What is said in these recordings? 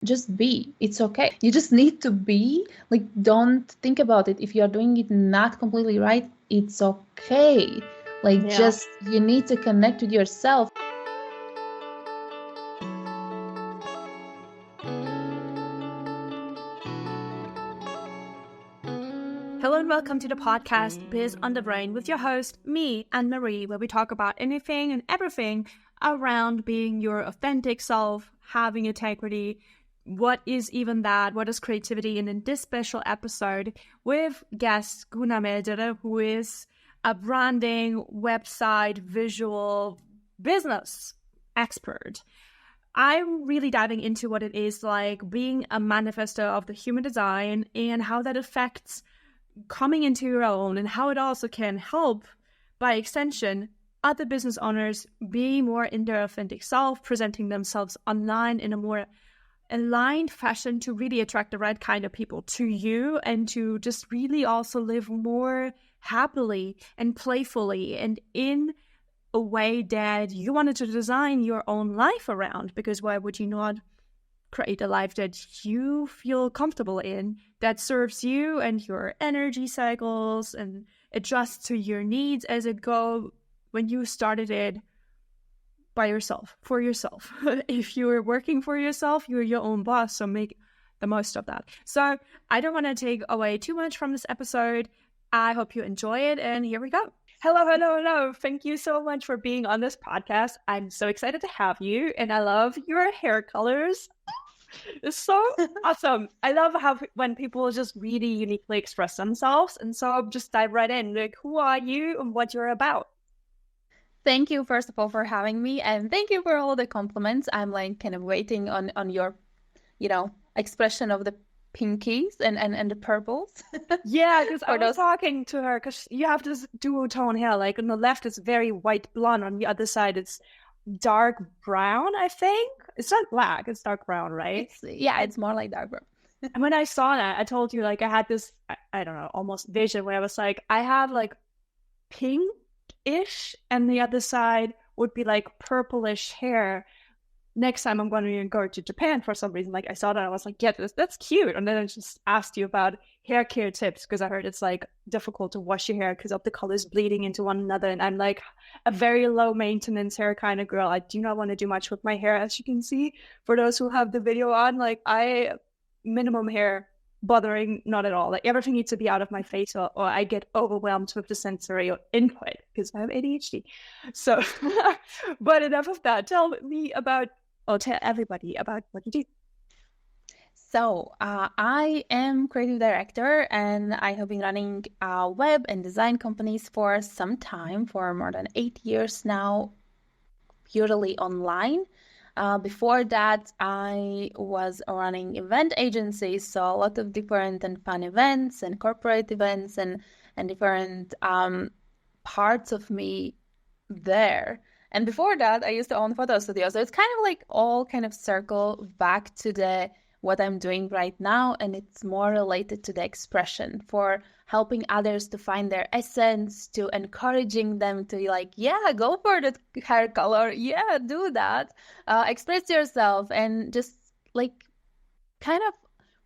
just be. It's okay. You just need to be. Like, don't think about it. If you are doing it not completely right, it's okay. Like, Yeah. just you need to connect with yourself. Hello and welcome to the podcast Biz on the Brain with your host, me, Annemarie, where we talk about anything and everything around being your authentic self, having integrity. What is even that? What is creativity? And in this special episode with guest Gunna Meldere, who is a branding, website, visual business expert. I'm really diving into what it is like being a manifestor of the human design and how that affects coming into your own, and how it also can help, by extension, other business owners be more in their authentic self, presenting themselves online in a more aligned fashion to really attract the right kind of people to you, and to just really also live more happily and playfully and in a way that you wanted to design your own life around. Because why would you not create a life that you feel comfortable in, that serves you and your energy cycles and adjusts to your needs as it go when you started it by yourself, for yourself. If you're working for yourself, you're your own boss, so make the most of that. So I don't want to take away too much from this episode. I hope you enjoy it, and here we go. Hello. Thank you so much for being on this podcast. I'm so excited to have you, and I love your hair colors. It's so awesome. I love how when people just really uniquely express themselves. And so just dive right in. Like, who are you and what you're about? Thank you, first of all, for having me, and thank you for all the compliments. I'm like kind of waiting on your, expression of the pinkies and the purples. Yeah, because I For was those. talking to her because you have this duotone hair. Like on the left, it's very white blonde. On the other side, it's dark brown, I think. It's not black, it's dark brown, right? It's more like dark brown. And when I saw that, I told you, like, I had this, I don't know, almost vision where I was like, I have like pink-ish, and the other side would be like purplish hair. Next time I'm going to go to Japan for some reason, like I saw that, I was like, yeah, that's cute. And then I just asked you about hair care tips because I heard it's like difficult to wash your hair because of the colors bleeding into one another. And I'm like a very low maintenance hair kind of girl. I do not want to do much with my hair, as you can see. For those who have the video on, like I minimum hair bothering, not at all. Like everything needs to be out of my face, or I get overwhelmed with the sensory input because I have ADHD. So, but enough of that. Tell me about, or tell everybody about what you do. So, I am creative director, and I have been running web and design companies for some time, for more than 8 years now, purely online. Before that, I was running event agencies, so a lot of different and fun events and corporate events and different parts of me there. And before that, I used to own photo studio. So it's kind of like all kind of circle back to the what I'm doing right now, and it's more related to the expression, for helping others to find their essence, to encouraging them to like, yeah, go for the hair color, yeah, do that, express yourself, and just like kind of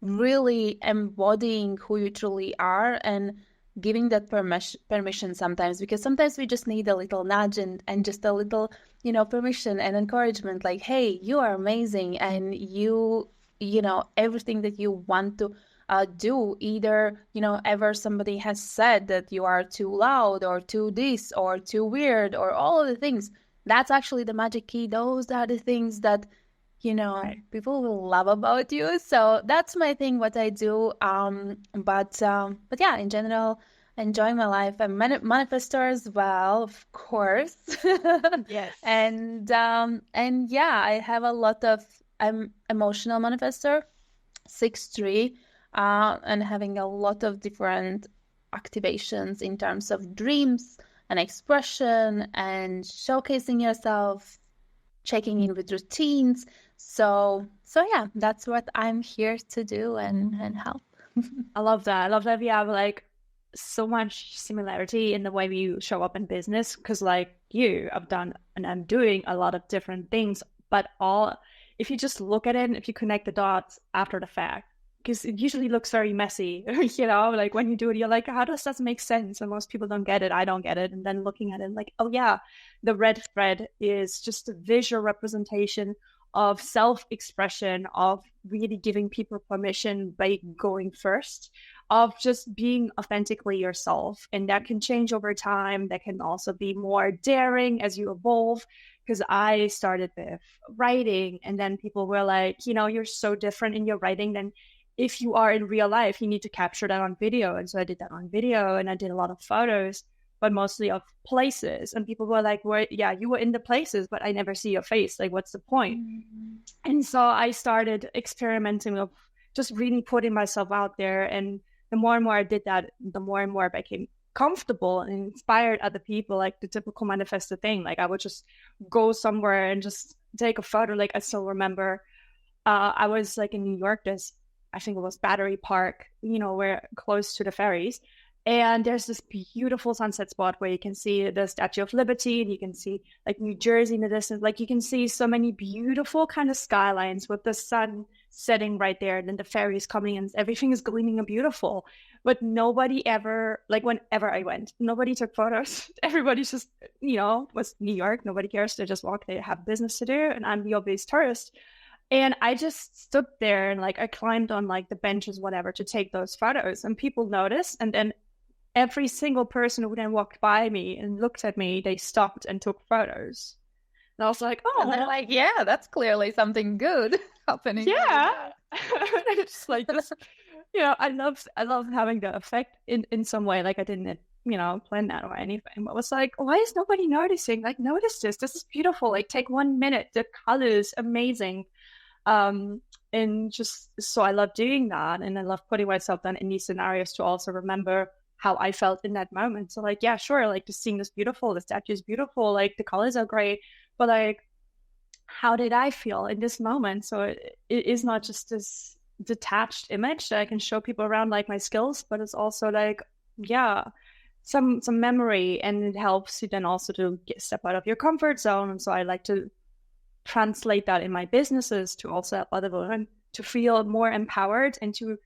really embodying who you truly are, and giving that permission sometimes, because sometimes we just need a little nudge and just a little, permission and encouragement, like, hey, you are amazing, and everything that you want to do, either, ever somebody has said that you are too loud or too this or too weird or all of the things, that's actually the magic key. Those are the things that Right. people will love about you. So that's my thing, what I do. But yeah, in general, enjoying my life. I'm manifestor as well, of course. Yes. And yeah, I have a lot of. I'm emotional manifestor, 6'3", and having a lot of different activations in terms of dreams and expression and showcasing yourself, checking in with routines. So yeah, that's what I'm here to do and help. I love that. I love that we have like so much similarity in the way we show up in business. Because like you, I've done and I'm doing a lot of different things, but all if you just look at it and if you connect the dots after the fact, because it usually looks very messy, you know, like when you do it, you're like, how does that make sense? And most people don't get it. I don't get it. And then looking at it, like, oh yeah, the red thread is just a visual representation of self-expression, of really giving people permission by going first, of just being authentically yourself. And that can change over time. That can also be more daring as you evolve. Because I started with writing, and then people were like, you know, you're so different in your writing than if you are in real life. You need to capture that on video. And so I did that on video, and I did a lot of photos, but mostly of places. And people were like, well, yeah, you were in the places, but I never see your face. Like, what's the point? Mm-hmm. And so I started experimenting with just really putting myself out there. And the more and more I did that, the more and more I became comfortable and inspired other people, like the typical Manifestor thing. Like I would just go somewhere and just take a photo. Like I still remember I was like in New York, I think it was Battery Park, you know, we're close to the ferries. And there's this beautiful sunset spot where you can see the Statue of Liberty, and you can see like New Jersey in the distance. Like you can see so many beautiful kind of skylines with the sun setting right there, and then the ferries coming, and everything is gleaming and beautiful. But nobody ever, like whenever I went, nobody took photos. Everybody's just, you know, was New York. Nobody cares. They just walk. They have business to do, and I'm the obvious tourist. And I just stood there and like I climbed on like the benches, whatever, to take those photos, and people noticed. And then every single person who then walked by me and looked at me, they stopped and took photos. And I was like, oh, and they're like, yeah, that's clearly something good happening. Yeah. It's like, you know, I love having the effect in some way. Like I didn't, you know, plan that or anything, but it was like, why is nobody noticing? Like, notice this. This is beautiful. Like, take 1 minute. The colors, amazing. And just, so I love doing that. And I love putting myself then in these scenarios to also remember how I felt in that moment. So like, yeah, sure. Like the scene is beautiful. The statue is beautiful. Like the colors are great, but like, how did I feel in this moment? So it is not just this detached image that I can show people around like my skills, but it's also like, yeah, some memory, and it helps you then also to step out of your comfort zone. And so I like to translate that in my businesses to also help other women to feel more empowered and to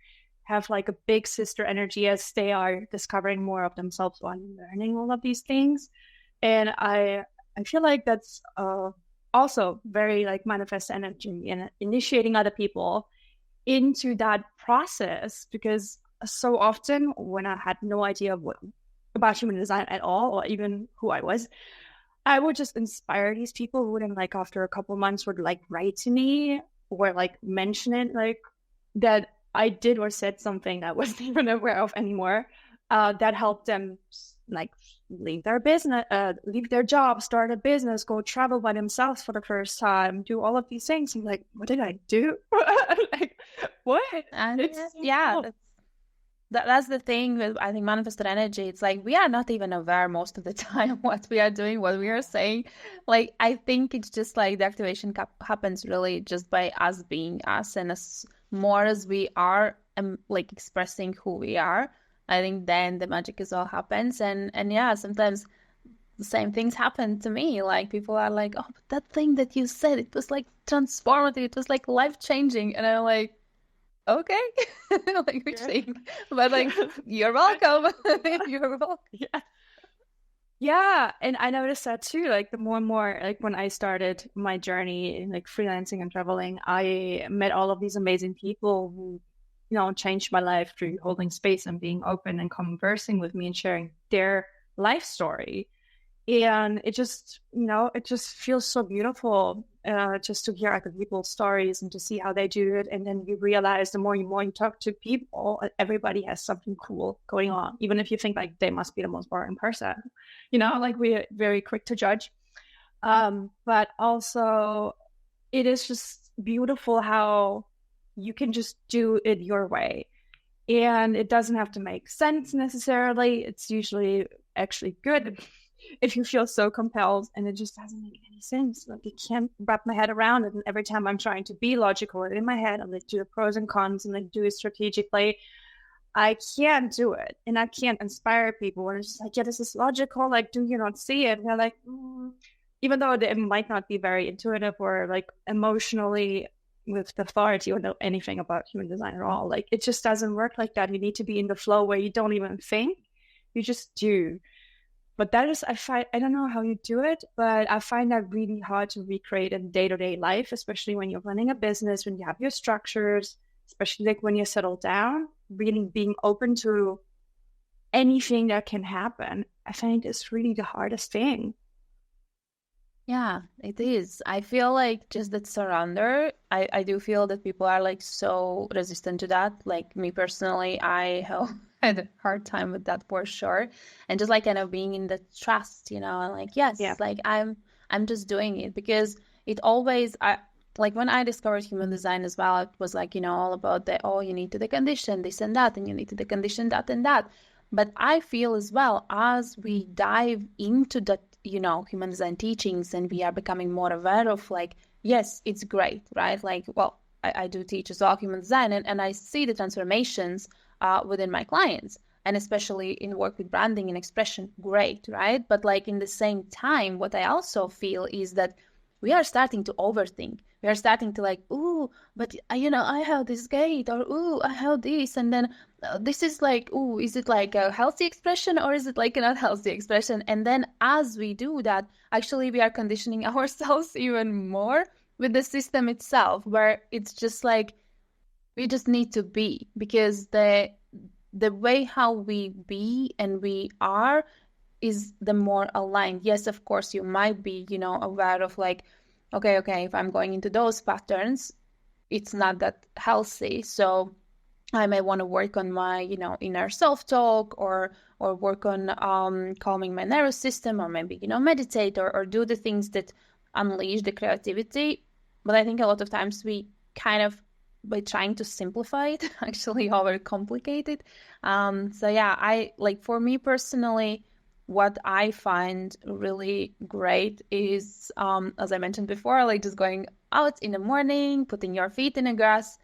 have like a big sister energy as they are discovering more of themselves while learning all of these things. And I feel like that's also very like manifest energy and initiating other people into that process, because so often when I had no idea about human design at all, or even who I was, I would just inspire these people who would then like after a couple months would like write to me or like mention it, like that I did or said something that I wasn't even aware of anymore, that helped them like leave their business, leave their job, start a business, go travel by themselves for the first time, do all of these things. I'm like, what did I do? Like, what? And yeah, that's the thing with, I think, manifested energy. It's like we are not even aware most of the time what we are doing, what we are saying. Like I think it's just like the activation happens really just by us being us, and as more as we are like expressing who we are, I think then the magic is all happens. And yeah, sometimes the same things happen to me. Like people are like, oh, but that thing that you said, it was like transformative, it was like life-changing. And I'm like, okay, like which thing? But like, you're welcome. You're welcome. Yeah. And I noticed that too. Like the more and more, like when I started my journey in like freelancing and traveling, I met all of these amazing people who, you know, changed my life through holding space and being open and conversing with me and sharing their life story. And it just, you know, it just feels so beautiful just to hear other people's stories and to see how they do it. And then you realize the more you talk to people, everybody has something cool going on. Even if you think like they must be the most boring person, you know, like we're very quick to judge. But also it is just beautiful how you can just do it your way. And it doesn't have to make sense necessarily. It's usually actually good if you feel so compelled, and it just doesn't make any sense. Like I can't wrap my head around it. And every time I'm trying to be logical in my head, I'm like do the pros and cons and like do it strategically, I can't do it. And I can't inspire people. And it's just like, yeah, this is logical. Like, do you not see it? And they're like, even though it might not be very intuitive or like emotionally with the authority or know anything about human design at all, like it just doesn't work like that. You need to be in the flow where you don't even think, you just do. But that is, I don't know how you do it, but I find that really hard to recreate in day-to-day life, especially when you're running a business, when you have your structures, especially like when you settle down, really being open to anything that can happen. I find is really the hardest thing. Yeah, it is. I feel like just that surrender, I do feel that people are like so resistant to that. Like me personally, I have had a hard time with that for sure. And just like kind of being in the trust, and like, Yeah. yes, like I'm just doing it because it always I like when I discovered human design as well, it was like, all about the, oh, you need to decondition this and that, and you need to decondition that and that. But I feel as well as we dive into that, human design teachings and we are becoming more aware of like, yes, it's great, right? Like, well, I do teach as well human design and I see the transformations within my clients and especially in work with branding and expression, great, right? But like in the same time, what I also feel is that we are starting to overthink. We are starting to like, ooh, but I have this gate, or ooh, I have this, and then this is like, ooh, is it like a healthy expression or is it like a not healthy expression? And then as we do that, actually we are conditioning ourselves even more with the system itself, where it's just like we just need to be because the way how we be and we are is the more aligned. Yes, of course, you might be, aware of like, okay, if I'm going into those patterns, it's not that healthy. So I may want to work on my, inner self-talk or work on calming my nervous system or maybe, meditate or do the things that unleash the creativity. But I think a lot of times we kind of by trying to simplify it actually overcomplicate it. So yeah, I like for me personally, what I find really great is as I mentioned before, like just going out in the morning, putting your feet in the grass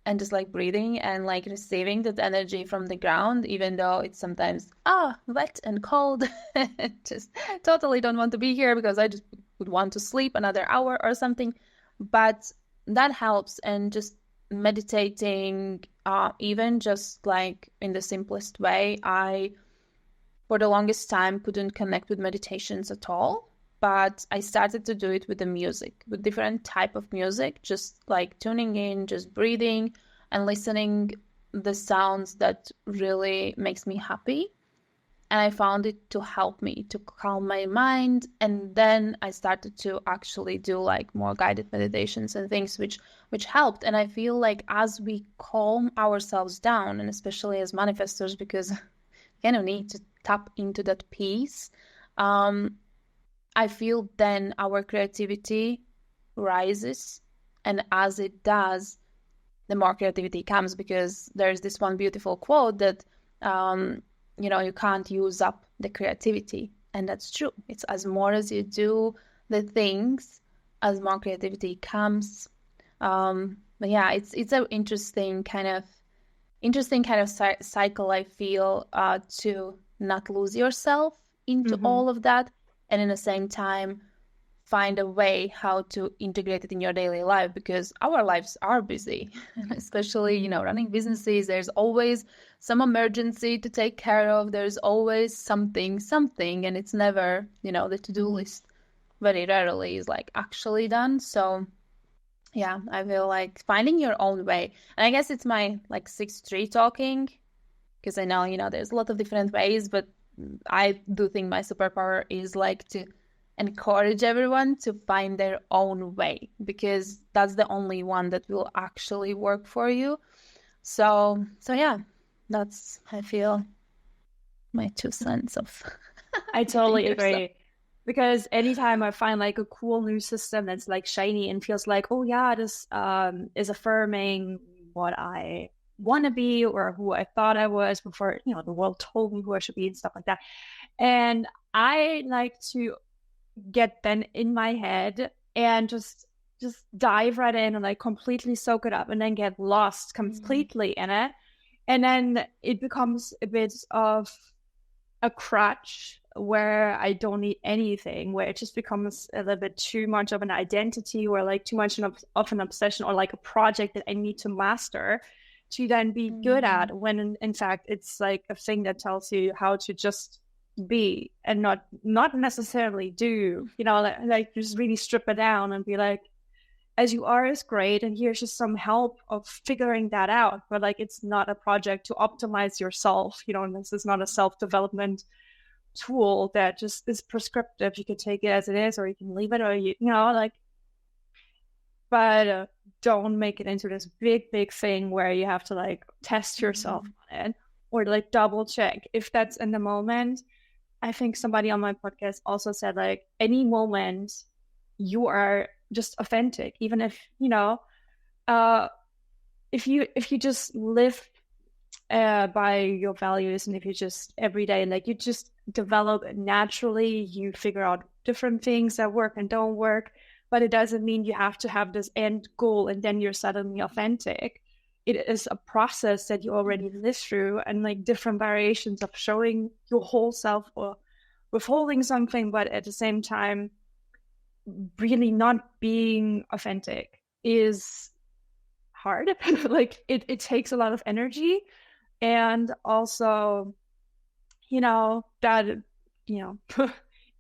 and just like breathing and like receiving that energy from the ground, even though it's sometimes wet and cold. Just totally don't want to be here because I just would want to sleep another hour or something. But that helps, and just meditating, even just like in the simplest way, I for the longest time couldn't connect with meditations at all, but I started to do it with the music, with different type of music, just like tuning in, just breathing and listening the sounds that really makes me happy. And I found it to help me to calm my mind. And then I started to actually do like more guided meditations and things which helped. And I feel like as we calm ourselves down, and especially as manifestors, because you kind of need to tap into that peace, I feel then our creativity rises. And as it does, the more creativity comes, because there's this one beautiful quote that, you can't use up the creativity. And that's true. It's as more as you do the things, as more creativity comes. But yeah, it's an interesting kind of cycle, I feel, to not lose yourself into all of that, and in the same time find a way how to integrate it in your daily life, because our lives are busy, especially running businesses. There's always some emergency to take care of. There's always something, and it's never, the to-do list very rarely is like actually done. So yeah, I feel like finding your own way. And I guess it's my like 6-3 talking, because I know, there's a lot of different ways, but I do think my superpower is like to encourage everyone to find their own way, because that's the only one that will actually work for you. So yeah, that's, I feel, my 2 cents of I totally yourself. agree. Because anytime I find like a cool new system that's like shiny and feels like, oh yeah, this is affirming what I want to be or who I thought I was before, the world told me who I should be and stuff like that. And I like to get then in my head and just dive right in and like completely soak it up and then get lost completely in it. And then it becomes a bit of a crutch where I don't need anything, where it just becomes a little bit too much of an identity or like too much of an obsession or like a project that I need to master to then be good at, when in fact it's like a thing that tells you how to just be and not necessarily do, like just really strip it down and be like, as you are is great, and here's just some help of figuring that out, but like it's not a project to optimize yourself, and this is not a self-development tool that just is prescriptive. You can take it as it is, or you can leave it, or like, but don't make it into this big thing where you have to like test yourself on it or like double check if that's in the moment. I think somebody on my podcast also said like any moment you are just authentic, even if if you just live by your values, and if you just every day like you just develop naturally, you figure out different things that work and don't work, but it doesn't mean you have to have this end goal and then you're suddenly authentic. It is a process that you already live through, and like different variations of showing your whole self or withholding something, but at the same time really not being authentic is hard. Like it takes a lot of energy, and also that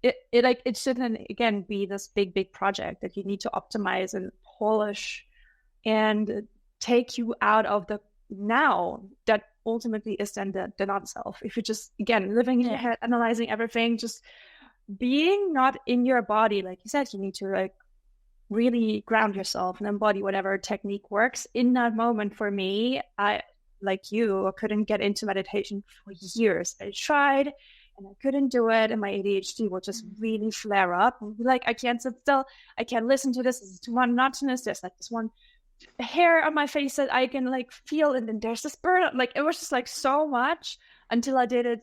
it shouldn't again be this big project that you need to optimize and polish and take you out of the now that ultimately is then the not self. If you're just again living in your head, analyzing everything, just being not in your body, like you said, you need to like really ground yourself and embody whatever technique works in that moment. For me, I like you, I couldn't get into meditation for years. I tried and I couldn't do it, and my ADHD would just really flare up and be like, I can't sit still, I can't listen to this is too monotonous, there's like this one hair on my face that I can like feel, and then there's this burn. Like it was just like so much until I did it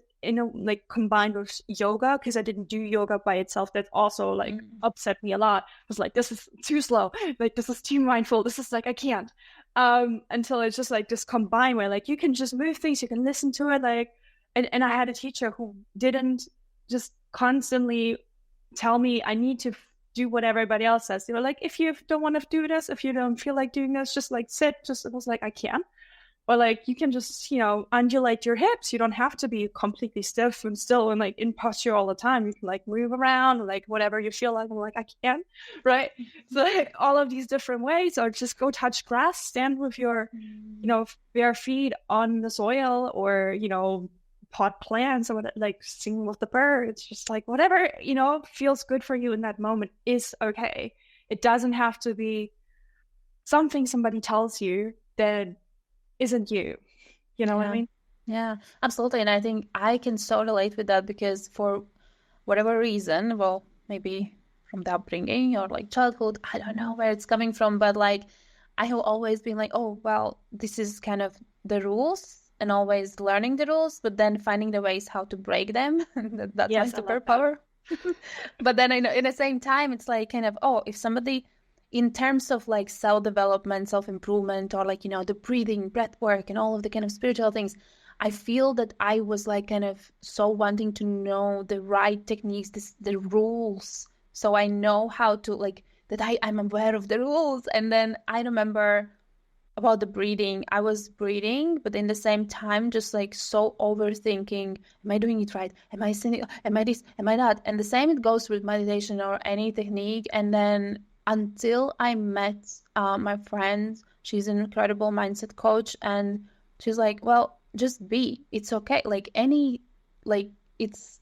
like combined with yoga, because I didn't do yoga by itself. That also like upset me a lot. I was like, this is too slow, like this is too mindful, this is like I can't. Until it's just like this combined where like you can just move things, you can listen to it, like and I had a teacher who didn't just constantly tell me I need to do what everybody else says. They were like, if you don't want to do this, if you don't feel like doing this, just like sit. Just it was like I can. Or like you can just, undulate your hips. You don't have to be completely stiff and still and like in posture all the time. You can like move around, like whatever you feel like. I'm like, I can, right? So like all of these different ways, or just go touch grass, stand with your, bare feet on the soil, or, pot plants, or like sing with the birds. Just like whatever, feels good for you in that moment is okay. It doesn't have to be something somebody tells you that isn't you. You know what I mean? Yeah, absolutely. And I think I can so relate with that, because for whatever reason, well, maybe from the upbringing or like childhood, I don't know where it's coming from, but like I have always been like, oh, well, this is kind of the rules, and always learning the rules, but then finding the ways how to break them. That's Yes, my superpower. But then I know in the same time, it's like kind of, oh, if somebody in terms of like self-development, self-improvement, or like, the breathing, breath work, and all of the kind of spiritual things, I feel that I was like kind of so wanting to know the right techniques, the rules. So I know how to like that I'm aware of the rules. And then I remember about the breathing, I was breathing, but in the same time, just like so overthinking, am I doing it right? Am I saying, am I this? Am I that? And the same it goes with meditation or any technique. And then until I met my friend, she's an incredible mindset coach, and she's like, well, just be, it's okay. Like it's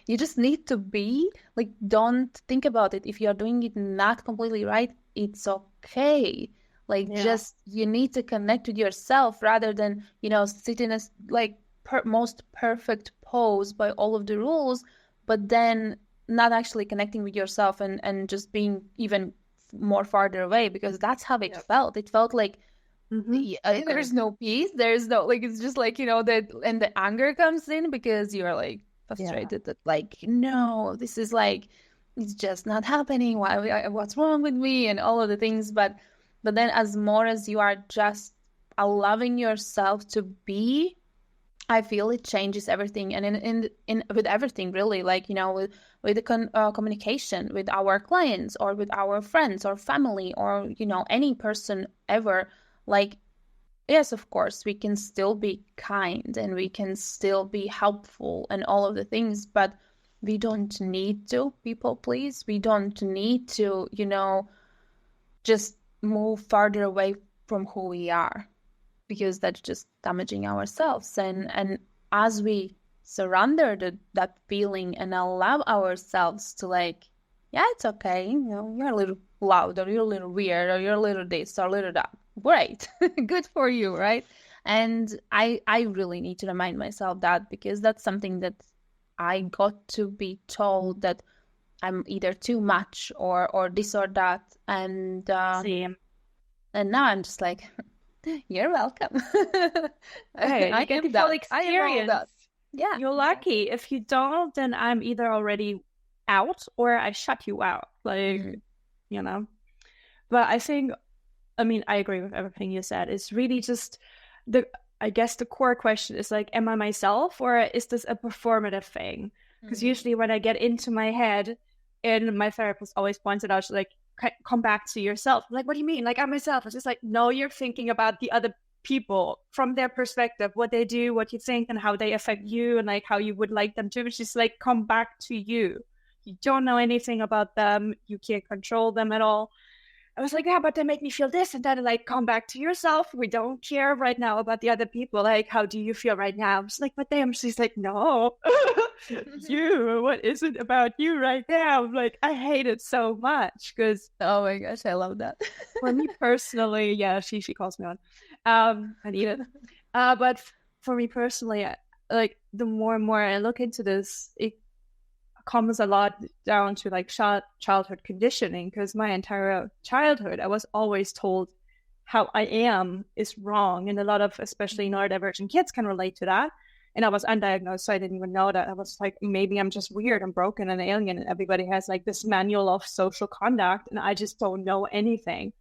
you just need to be, like, don't think about it. If you're doing it not completely right, it's okay. Like, just you need to connect with yourself rather than, sit in a like most perfect pose by all of the rules, but then not actually connecting with yourself, and just being even more farther away, because that's how it felt. It felt like there's no peace. There's no, like, it's just like, that, and the anger comes in because you're like frustrated that like, no, this is like, it's just not happening. What's wrong with me, and all of the things. But then as more as you are just allowing yourself to be, I feel it changes everything, and in with everything really, like, with the communication with our clients or with our friends or family or any person ever. Like, yes, of course, we can still be kind and we can still be helpful and all of the things, but we don't need to people please. We don't need to, just move farther away from who we are, because that's just damaging ourselves. And as we surrender that feeling and allow ourselves to, like, yeah, it's okay, you're a little loud, or you're a little weird, or you're a little this or a little that. Great. Good for you, right? And I really need to remind myself that, because that's something that I got to be told, that I'm either too much or this or that. Same. And now I'm just like, you're welcome. Hey, I you get the am full that. I am all experience. that. Yeah, You're exactly. lucky. If you don't, then I'm either already out or I shut you out. Mm. You know. But I mean, I agree with everything you said. It's really just I guess the core question is like, am I myself, or is this a performative thing? Because Mm. usually when I get into my head, and my therapist always points it out, she's like, come back to yourself. I'm like, what do you mean? Like, I'm myself. It's just like, no, you're thinking about the other people from their perspective, what they do, what you think, and how they affect you, and like how you would like them to. It's just like, come back to you. You don't know anything about them. You can't control them at all. I was like, yeah, but they make me feel this. And then, like, come back to yourself. We don't care right now about the other people. Like, how do you feel right now? I'm just like, but them. She's like, no, you, what is it about you right now? I'm like, I hate it so much because Oh my gosh, I love that. for me personally, yeah, she calls me on. I need it. But for me personally, like, the more and more I look into this, it comes a lot down to like childhood conditioning, because my entire childhood I was always told how I am is wrong, and a lot of especially neurodivergent kids can relate to that. And I was undiagnosed, so I didn't even know that. I was like, maybe I'm just weird and broken and alien, and everybody has like this manual of social conduct, and I just don't know anything.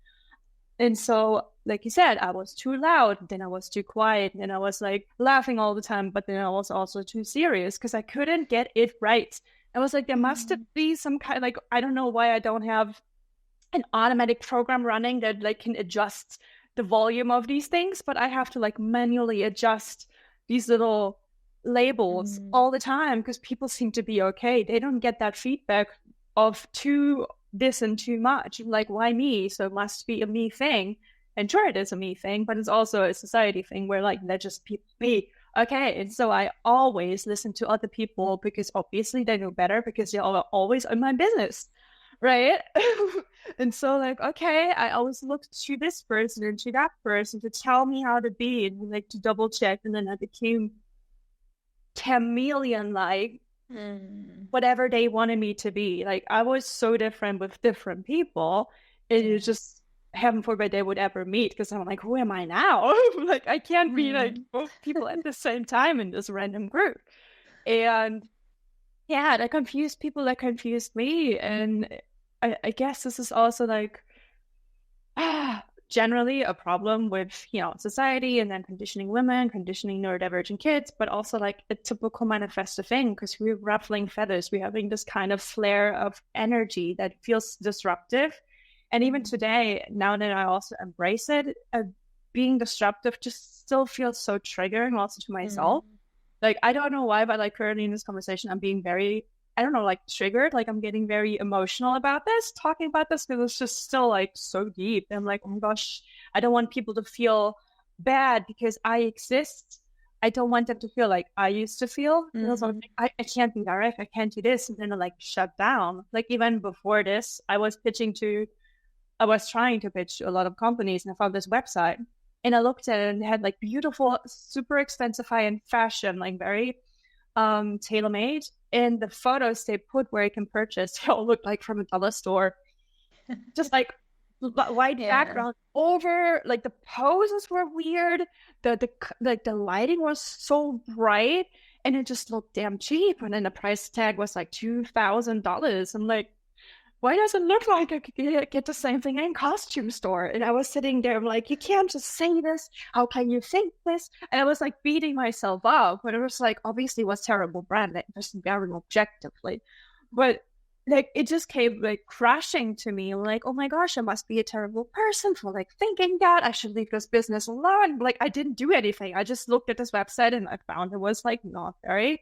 And so, like you said, I was too loud, then I was too quiet, and I was like laughing all the time, but then I was also too serious because I couldn't get it right. I was like, there must Mm. be some kind, like, I don't know why I don't have an automatic program running that like can adjust the volume of these things, but I have to like manually adjust these little labels Mm. all the time because people seem to be okay. They don't get that feedback of too this and too much. Like, why me? So it must be a me thing. And sure, it is a me thing, but it's also a society thing where like they're just people be okay. And so I always listen to other people because obviously they know better because they're always in my business, right? And so, like, okay, I always looked to this person and to that person to tell me how to be and like to double check. And then I became chameleon like, Mm. whatever they wanted me to be. Like, I was so different with different people. It is Yes. just heaven forbid they would ever meet, because I'm like, who am I now? Like, I can't be like Mm. both people at the same time in this random group. And yeah, that confused people, that confused me. And I guess this is also like generally a problem with, society, and then conditioning women, conditioning neurodivergent kids, but also like a typical manifesto thing, because we're ruffling feathers. We're having this kind of flare of energy that feels disruptive. And even Mm. today, now that I also embrace it, being disruptive just still feels so triggering also to myself. Mm. Like, I don't know why, but like currently in this conversation, I'm being very, I don't know, like triggered. Like, I'm getting very emotional about this, talking about this, because it's just still like so deep. And I'm like, oh my gosh, I don't want people to feel bad because I exist. I don't want them to feel like I used to feel. And I was like, Mm. I can't be direct. I can't do this. And then I like shut down. Like, even before this, I was trying to pitch to a lot of companies, and I found this website. And I looked at it and it had like beautiful, super expensive high-end fashion, like very tailor-made. And the photos they put where you can purchase, they all looked like from a dollar store. Just like white Yeah. background over, like the poses were weird. The lighting was so bright, and it just looked damn cheap. And then the price tag was like $2,000. I'm like, why does it look like I could get the same thing in costume store? And I was sitting there, I'm like, you can't just say this. How can you think this? And I was like beating myself up. But it was like, obviously it was terrible branding, just very objectively. But like, it just came like crashing to me. I'm like, oh my gosh, I must be a terrible person for like thinking that I should leave this business alone. Like, I didn't do anything. I just looked at this website and I found it was like not very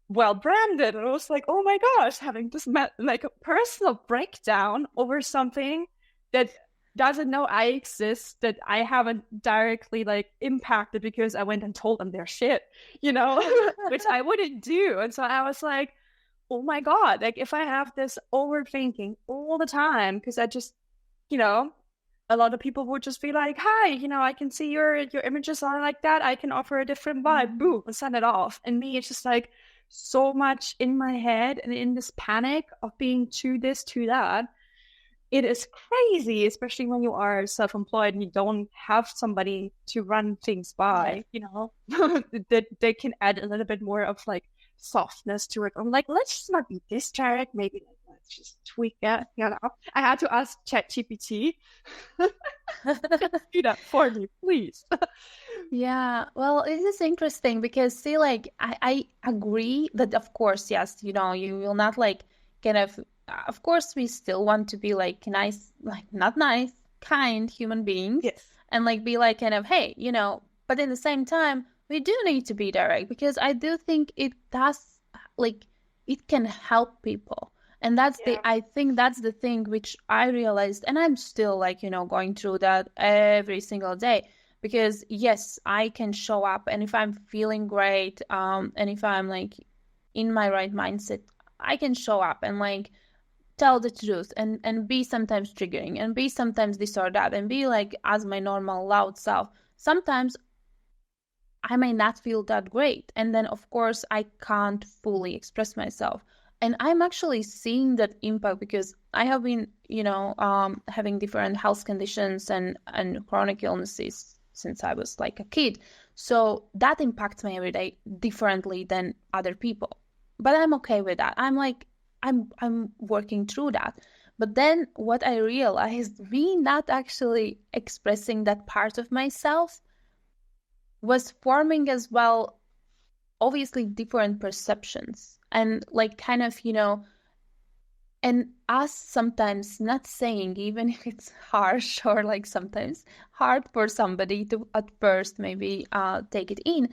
well branded. And I was like, oh my gosh, having this like a personal breakdown over something that doesn't know I exist, that I haven't directly like impacted because I went and told them their shit, which I wouldn't do. And so I was like, oh my God, like if I have this overthinking all the time, because I just, a lot of people would just be like, hi, I can see your images are like that. I can offer a different vibe. Boom, and send it off. And me, it's just like so much in my head and in this panic of being to this, to that. It is crazy, especially when you are self-employed and you don't have somebody to run things by, that they can add a little bit more of like softness to it. I'm like, let's just not be this direct. Maybe let's just tweak it. I had to ask ChatGPT do that for me, please. Yeah, well, it is interesting because see, like I agree that of course, yes, you will not like kind of course we still want to be like nice, like not nice, kind human beings. Yes. And like be like kind of, hey, but in the same time, we do need to be direct because I do think it does like it can help people. And I think that's the thing which I realized, and I'm still like, going through that every single day. Because yes, I can show up, and if I'm feeling great, and if I'm like in my right mindset, I can show up and like tell the truth and be sometimes triggering and be sometimes this or that and be like as my normal loud self. Sometimes I may not feel that great, and then of course I can't fully express myself. And I'm actually seeing that impact because I have been, having different health conditions and chronic illnesses since I was like a kid. So that impacts me every day differently than other people. But I'm okay with that. I'm like, I'm working through that. But then what I realized, me not actually expressing that part of myself was forming as well, obviously different perceptions and like kind of, and us sometimes not saying, even if it's harsh or like sometimes hard for somebody to at first maybe take it in,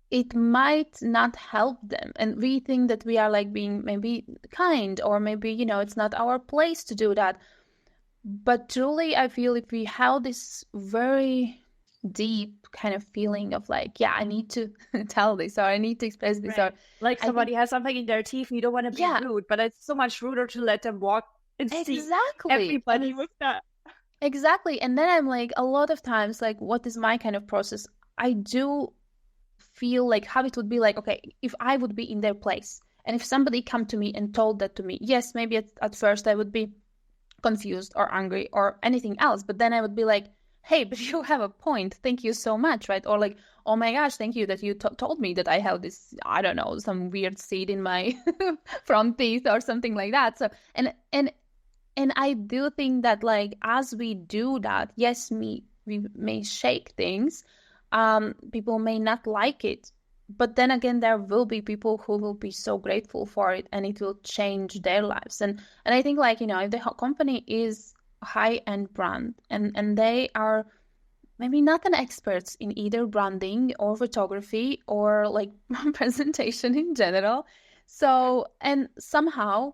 it might not help them. And we think that we are like being maybe kind, or maybe, it's not our place to do that. But truly, I feel if we have this very deep kind of feeling of like, yeah, I need to tell this, or I need to express this, right. or like somebody has something in their teeth and you don't want to be rude, but it's so much ruder to let them walk and see everybody with that. Exactly. And then I'm like, a lot of times, like, what is my kind of process? I do feel like how it would be like, okay, if I would be in their place and if somebody come to me and told that to me, yes, maybe at first I would be confused or angry or anything else, but then I would be like, hey, but you have a point. Thank you so much, right? Or like, oh my gosh, thank you that you told me that I have this, I don't know, some weird seed in my front teeth or something like that. So, and I do think that like as we do that, yes, we may shake things. People may not like it, but then again, there will be people who will be so grateful for it, and it will change their lives. And I think like if the company is high-end brand and they are maybe not an experts in either branding or photography or like presentation in general, so and somehow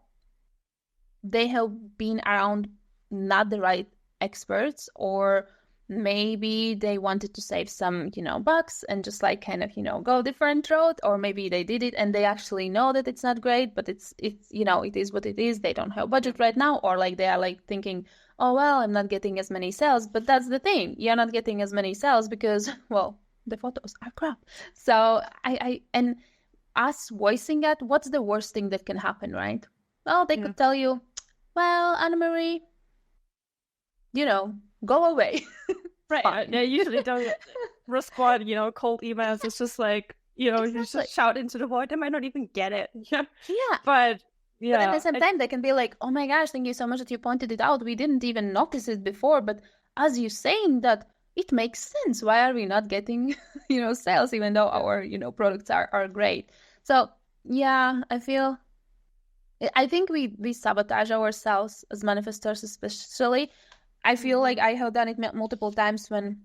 they have been around not the right experts, or maybe they wanted to save some bucks and just like kind of go different road, or maybe they did it and they actually know that it's not great, but it's it is what it is. They don't have budget right now, or like they are like thinking, oh well, I'm not getting as many sales. But that's the thing, you're not getting as many sales because well, the photos are crap. So I and us voicing it, what's the worst thing that can happen, right? Well, they could tell you, well, Annemarie, go away. Right. They usually don't respond, cold emails. It's just like, you Exactly. just shout into the void. They might not even get it. Yeah. Yeah. But But at the Yeah. same time, they can be like, oh my gosh, thank you so much that you pointed it out. We didn't even notice it before. But as you're saying that, it makes sense. Why are we not getting, sales, even though Yeah. our, products are great? So yeah, I think we sabotage ourselves as manifestors, especially. I feel like Mm-hmm. I have done it multiple times when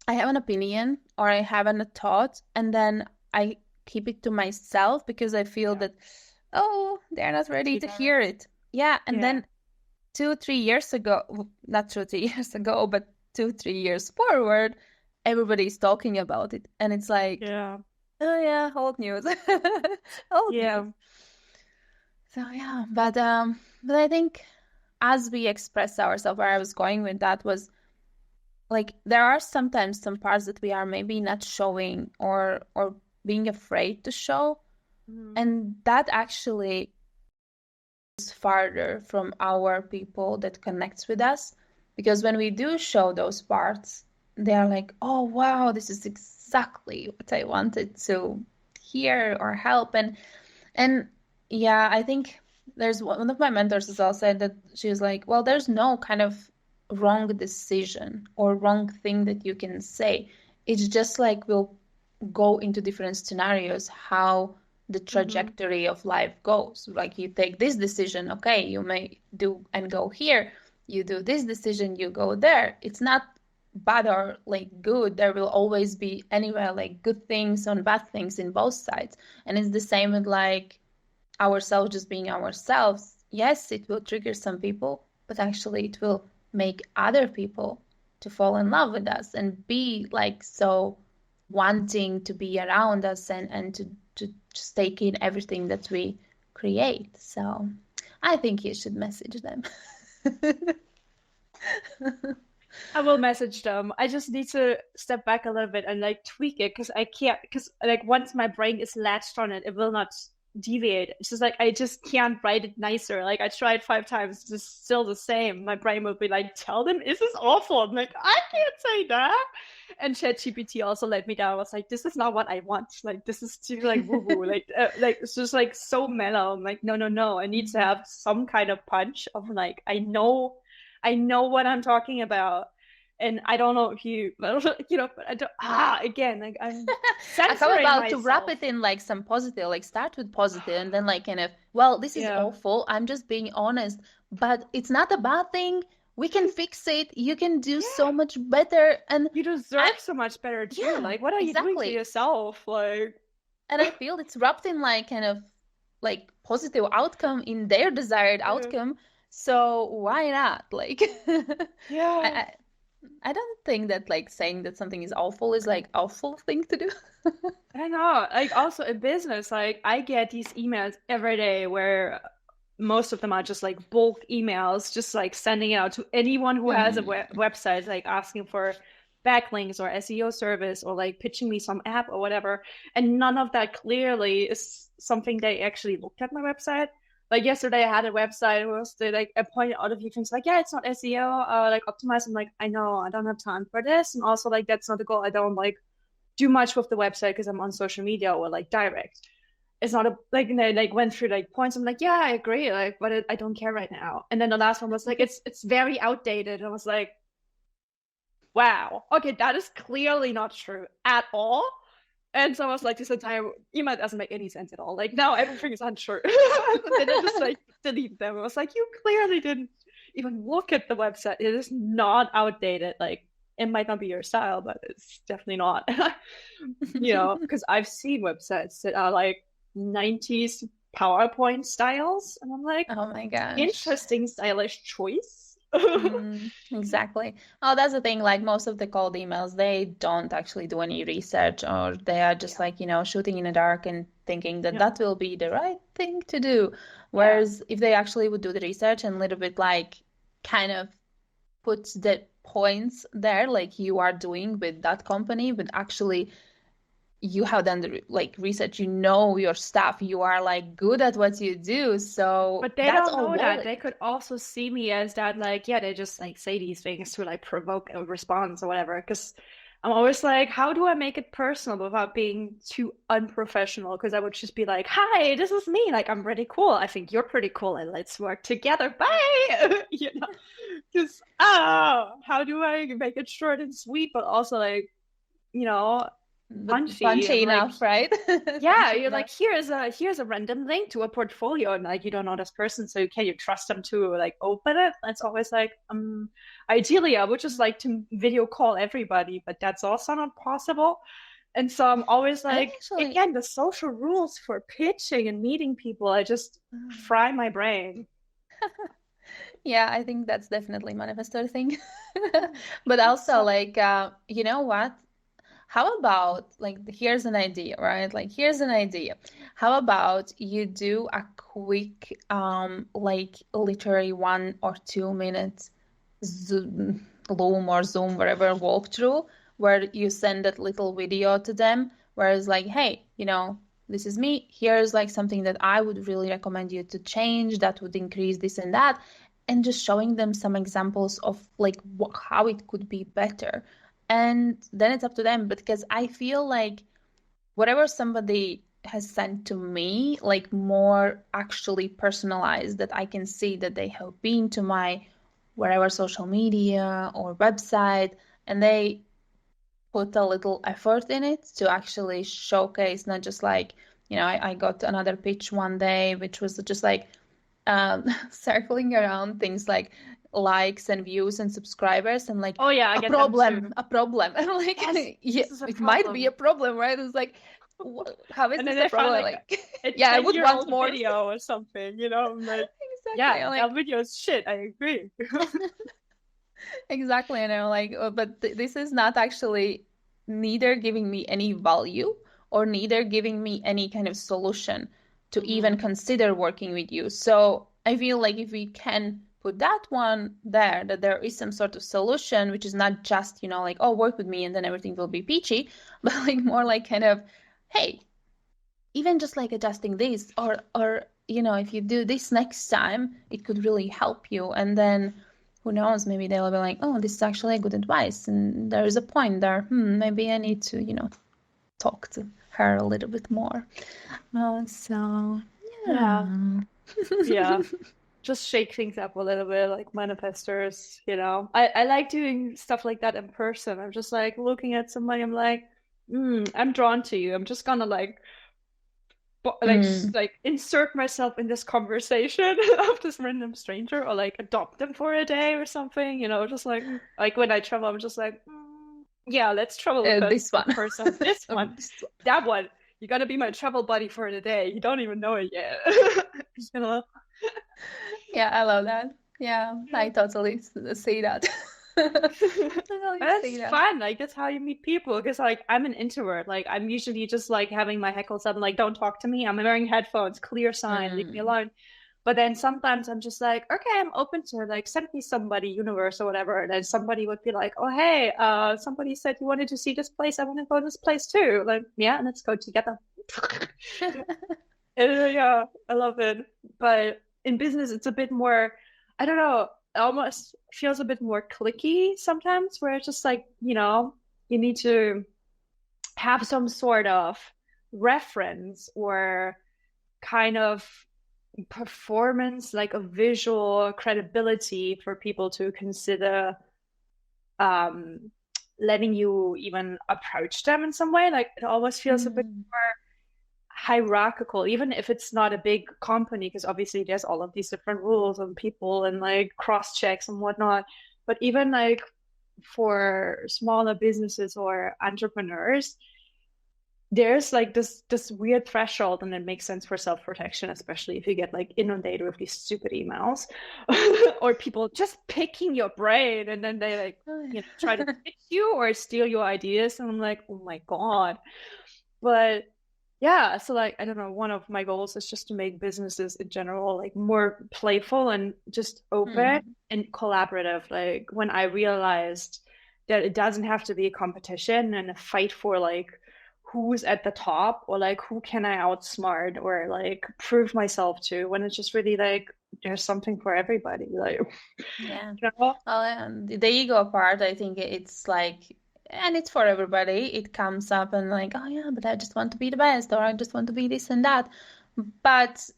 I have an opinion or I have a thought, and then I keep it to myself because I feel Yeah. that, oh, they're not ready Too to hear direct. it. Yeah, and Yeah. then 2, 3 years ago, not 2, 3 years ago, but 2, 3 years forward, everybody's talking about it, and it's like, Yeah. oh yeah, old news, old news. Yeah. So yeah, but I think as we express ourselves, where I was going with that was like there are sometimes some parts that we are maybe not showing or being afraid to show, Mm-hmm. and that actually is farther from our people that connects with us, because when we do show those parts, they are like, oh wow, this is exactly what I wanted to hear or help. And yeah, I think there's one of my mentors as well said that she was like, well, there's no kind of wrong decision or wrong thing that you can say. It's just like we'll go into different scenarios how the Mm-hmm. trajectory of life goes. Like you take this decision, okay, you may do and go here. You do this decision, you go there. It's not bad or like good. There will always be anywhere like good things and bad things in both sides. And it's the same with like ourselves just being ourselves. Yes, it will trigger some people, but actually it will make other people to fall in love with us and be like so wanting to be around us and to just take in everything that we create. So I think you should message them. I will message them. I just need to step back a little bit and like tweak it because I can't, because like once my brain is latched on it, it will not deviate. It's just like I just can't write it nicer. Like I tried 5 times, it's just still the same. My brain will be like, tell them this is awful. I'm like, I can't say that. And ChatGPT also let me down. I was like, this is not what I want. Like this is too like woo woo. Like it's just like so mellow. I'm like, no, no, no. I need to have some kind of punch of like, I know what I'm talking about. And I don't know if you, but I don't, again, like I'm How censoring about to wrap myself. it in like some positive, like start with positive and then like kind of, well, this is Yeah. awful. I'm just being honest, but it's not a bad thing. We can fix it. You can do so Yeah. much better. And You I'm, deserve so much better too. yeah, Like, what are you doing to exactly. yourself? Like, And I feel it's wrapped in like kind of like positive outcome in their desired yeah. outcome. So why not? Like, Yeah. I, I don't think that like saying that something is awful is like awful thing to do. I know. Like, also in business, like, I get these emails every day where most of them are just like bulk emails, just like sending it out to anyone who has a Hmm. website, like asking for backlinks or SEO service or like pitching me some app or whatever. And none of that clearly is something they actually looked at my website. Like yesterday, I had a website where they like I pointed out a few things like, yeah, it's not SEO, like optimized. I'm like, I know, I don't have time for this, and also like that's not the goal. I don't like do much with the website because I'm on social media or like direct. It's not a like, and they like went through like points. I'm like, yeah, I agree, like, but I don't care right now. And then the last one was like, it's very outdated. I was like, wow, okay, that is clearly not true at all. And so I was like, this entire email doesn't make any sense at all. Like now everything is untrue. And then I just like delete them. I was like, you clearly didn't even look at the website. It is not outdated. Like it might not be your style, but it's definitely not. Because I've seen websites that are like 90s PowerPoint styles. And I'm like, Oh my gosh. interesting stylish choice. Exactly. Oh, that's the thing. Like most of the cold emails, they don't actually do any research, or they are just Yeah. like, shooting in the dark and thinking that Yeah. that will be the right thing to do. Yeah. Whereas if they actually would do the research and a little bit like kind of put the points there, like you are doing with that company, but actually you have done the like research, your stuff, you are like good at what you do. So But they that's don't all know that. valid. They could also see me as that, like, yeah, they just like say these things to like provoke a response or whatever. Because I'm always like, how do I make it personal without being too unprofessional? Because I would just be like, hi, this is me. Like, I'm pretty cool. I think you're pretty cool. And let's work together. Bye. Because, how do I make it short and sweet, but also like, you know, But punchy punchy and like, enough, right? yeah, Punchy you're enough. like, here's a random link to a portfolio, and like you don't know this person, so can you trust them to like open it? That's always like, ideally I would just like to video call everybody, but that's also not possible. And so I'm always I like, actually, again, the social rules for pitching and meeting people, I just fry my brain. yeah, I think that's definitely Manifestor thing. But also, So, like, you know what? How about like here's an idea, right? Like here's an idea. How about you do a quick like literally 1 or 2 minutes Loom or Zoom, wherever walkthrough, where you send that little video to them, where it's like, hey, this is me. Here's like something that I would really recommend you to change that would increase this and that, and just showing them some examples of like how it could be better. And then it's up to them. But because I feel like whatever somebody has sent to me, like more actually personalized, that I can see that they have been to my wherever social media or website, and they put a little effort in it to actually showcase, not just like, I got another pitch one day, which was just like circling around things like likes and views and subscribers, and like oh yeah, I get them too. a problem. And I'm like, Yes, yeah, this is a it might be a problem. problem, right? It's like, how is And then this a they find problem? like Like, a yeah, I would want 10-year-old more. video or something, I'm like, Exactly. yeah, I'm that like, video is shit. I agree. exactly. And I'm like, but this is not actually neither giving me any value or neither giving me any kind of solution to even Mhm. consider working with you. So I feel like if we can put that one there, that there is some sort of solution, which is not just, like, oh, work with me and then everything will be peachy, but like more like kind of, hey, even just like adjusting this, or if you do this next time it could really help you. And then who knows, maybe they'll be like, oh, this is actually a good advice and there is a point there. Maybe I need to talk to her a little bit more. So Yeah, yeah. yeah. Just shake things up a little bit, like manifestors. I like doing stuff like that in person. I'm just like looking at somebody, I'm like, I'm drawn to you. I'm just gonna Mm. like insert myself in this conversation of this random stranger, or like adopt them for a day or something, just like when I travel, I'm just like, yeah, let's travel with This this one. person, this Or one, this one. that one. You're gonna be my travel buddy for the day. You don't even know it yet. you know Yeah, I love that. Yeah, I totally see that. Totally see That's that. fun. Like that's how you meet people. Because like I'm an introvert. Like I'm usually just like having my heckles up and like don't talk to me. I'm wearing headphones. Clear sign. Leave me Mm. alone. But then sometimes I'm just like, okay, I'm open to like send me somebody, universe or whatever. And then somebody would be like, oh hey, somebody said you wanted to see this place. I want to go to this place too. Like yeah, let's go together. Yeah, I love it. But in business, it's a bit more, I don't know, it almost feels a bit more clicky sometimes, where it's just like, you need to have some sort of reference or kind of performance, like a visual credibility for people to consider um letting you even approach them in some way. Like it always feels a bit Mm. more hierarchical, even if it's not a big company, because obviously there's all of these different rules and people and like cross checks and whatnot. But even like for smaller businesses or entrepreneurs, there's like this weird threshold, and it makes sense for self-protection, especially if you get like inundated with these stupid emails or people just picking your brain, and then they like Oh, try to yeah. pitch you or steal your ideas, and I'm like, oh my God. But yeah, so like I don't know, one of my goals is just to make businesses in general like more playful and just open Hmm. and collaborative. Like when I realized that it doesn't have to be a competition and a fight for like who's at the top, or like who can I outsmart or like prove myself to, when it's just really like there's something for everybody. Like Yeah. you know? Well, and the ego part, I think it's like and it's for everybody. It comes up and like, oh yeah, but I just want to be the best, or I just want to be this and that. But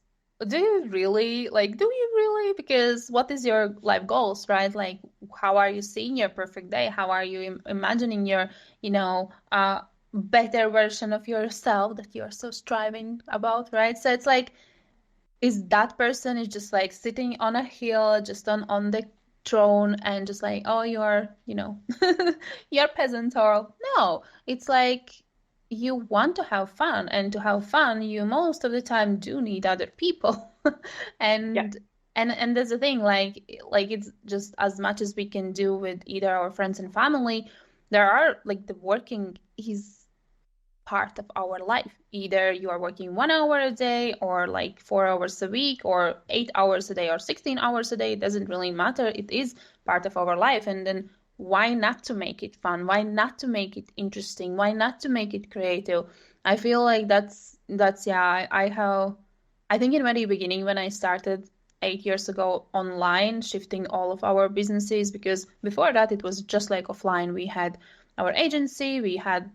do you really like, do you really? Because what is your life goals, right? Like, how are you seeing your perfect day? How are you imagining your, better version of yourself that you're so striving about, right? So it's like, is that person is just like sitting on a hill, just on the throne, and just like, oh, you're, you're peasant, or no, it's like you want to have fun, and to have fun, you most of the time do need other people. Yeah. and and that's the thing, like it's just as much as we can do with either our friends and family, there are like the working is part of our life. Either you are working 1 hour a day, or like 4 hours a week, or 8 hours a day, or 16 hours a day. It doesn't really matter. It is part of our life. And then why not to make it fun? Why not to make it interesting? Why not to make it creative? I feel like that's yeah, I think in the very beginning when I started 8 years ago online, shifting all of our businesses, because before that it was just like offline. We had our agency, we had,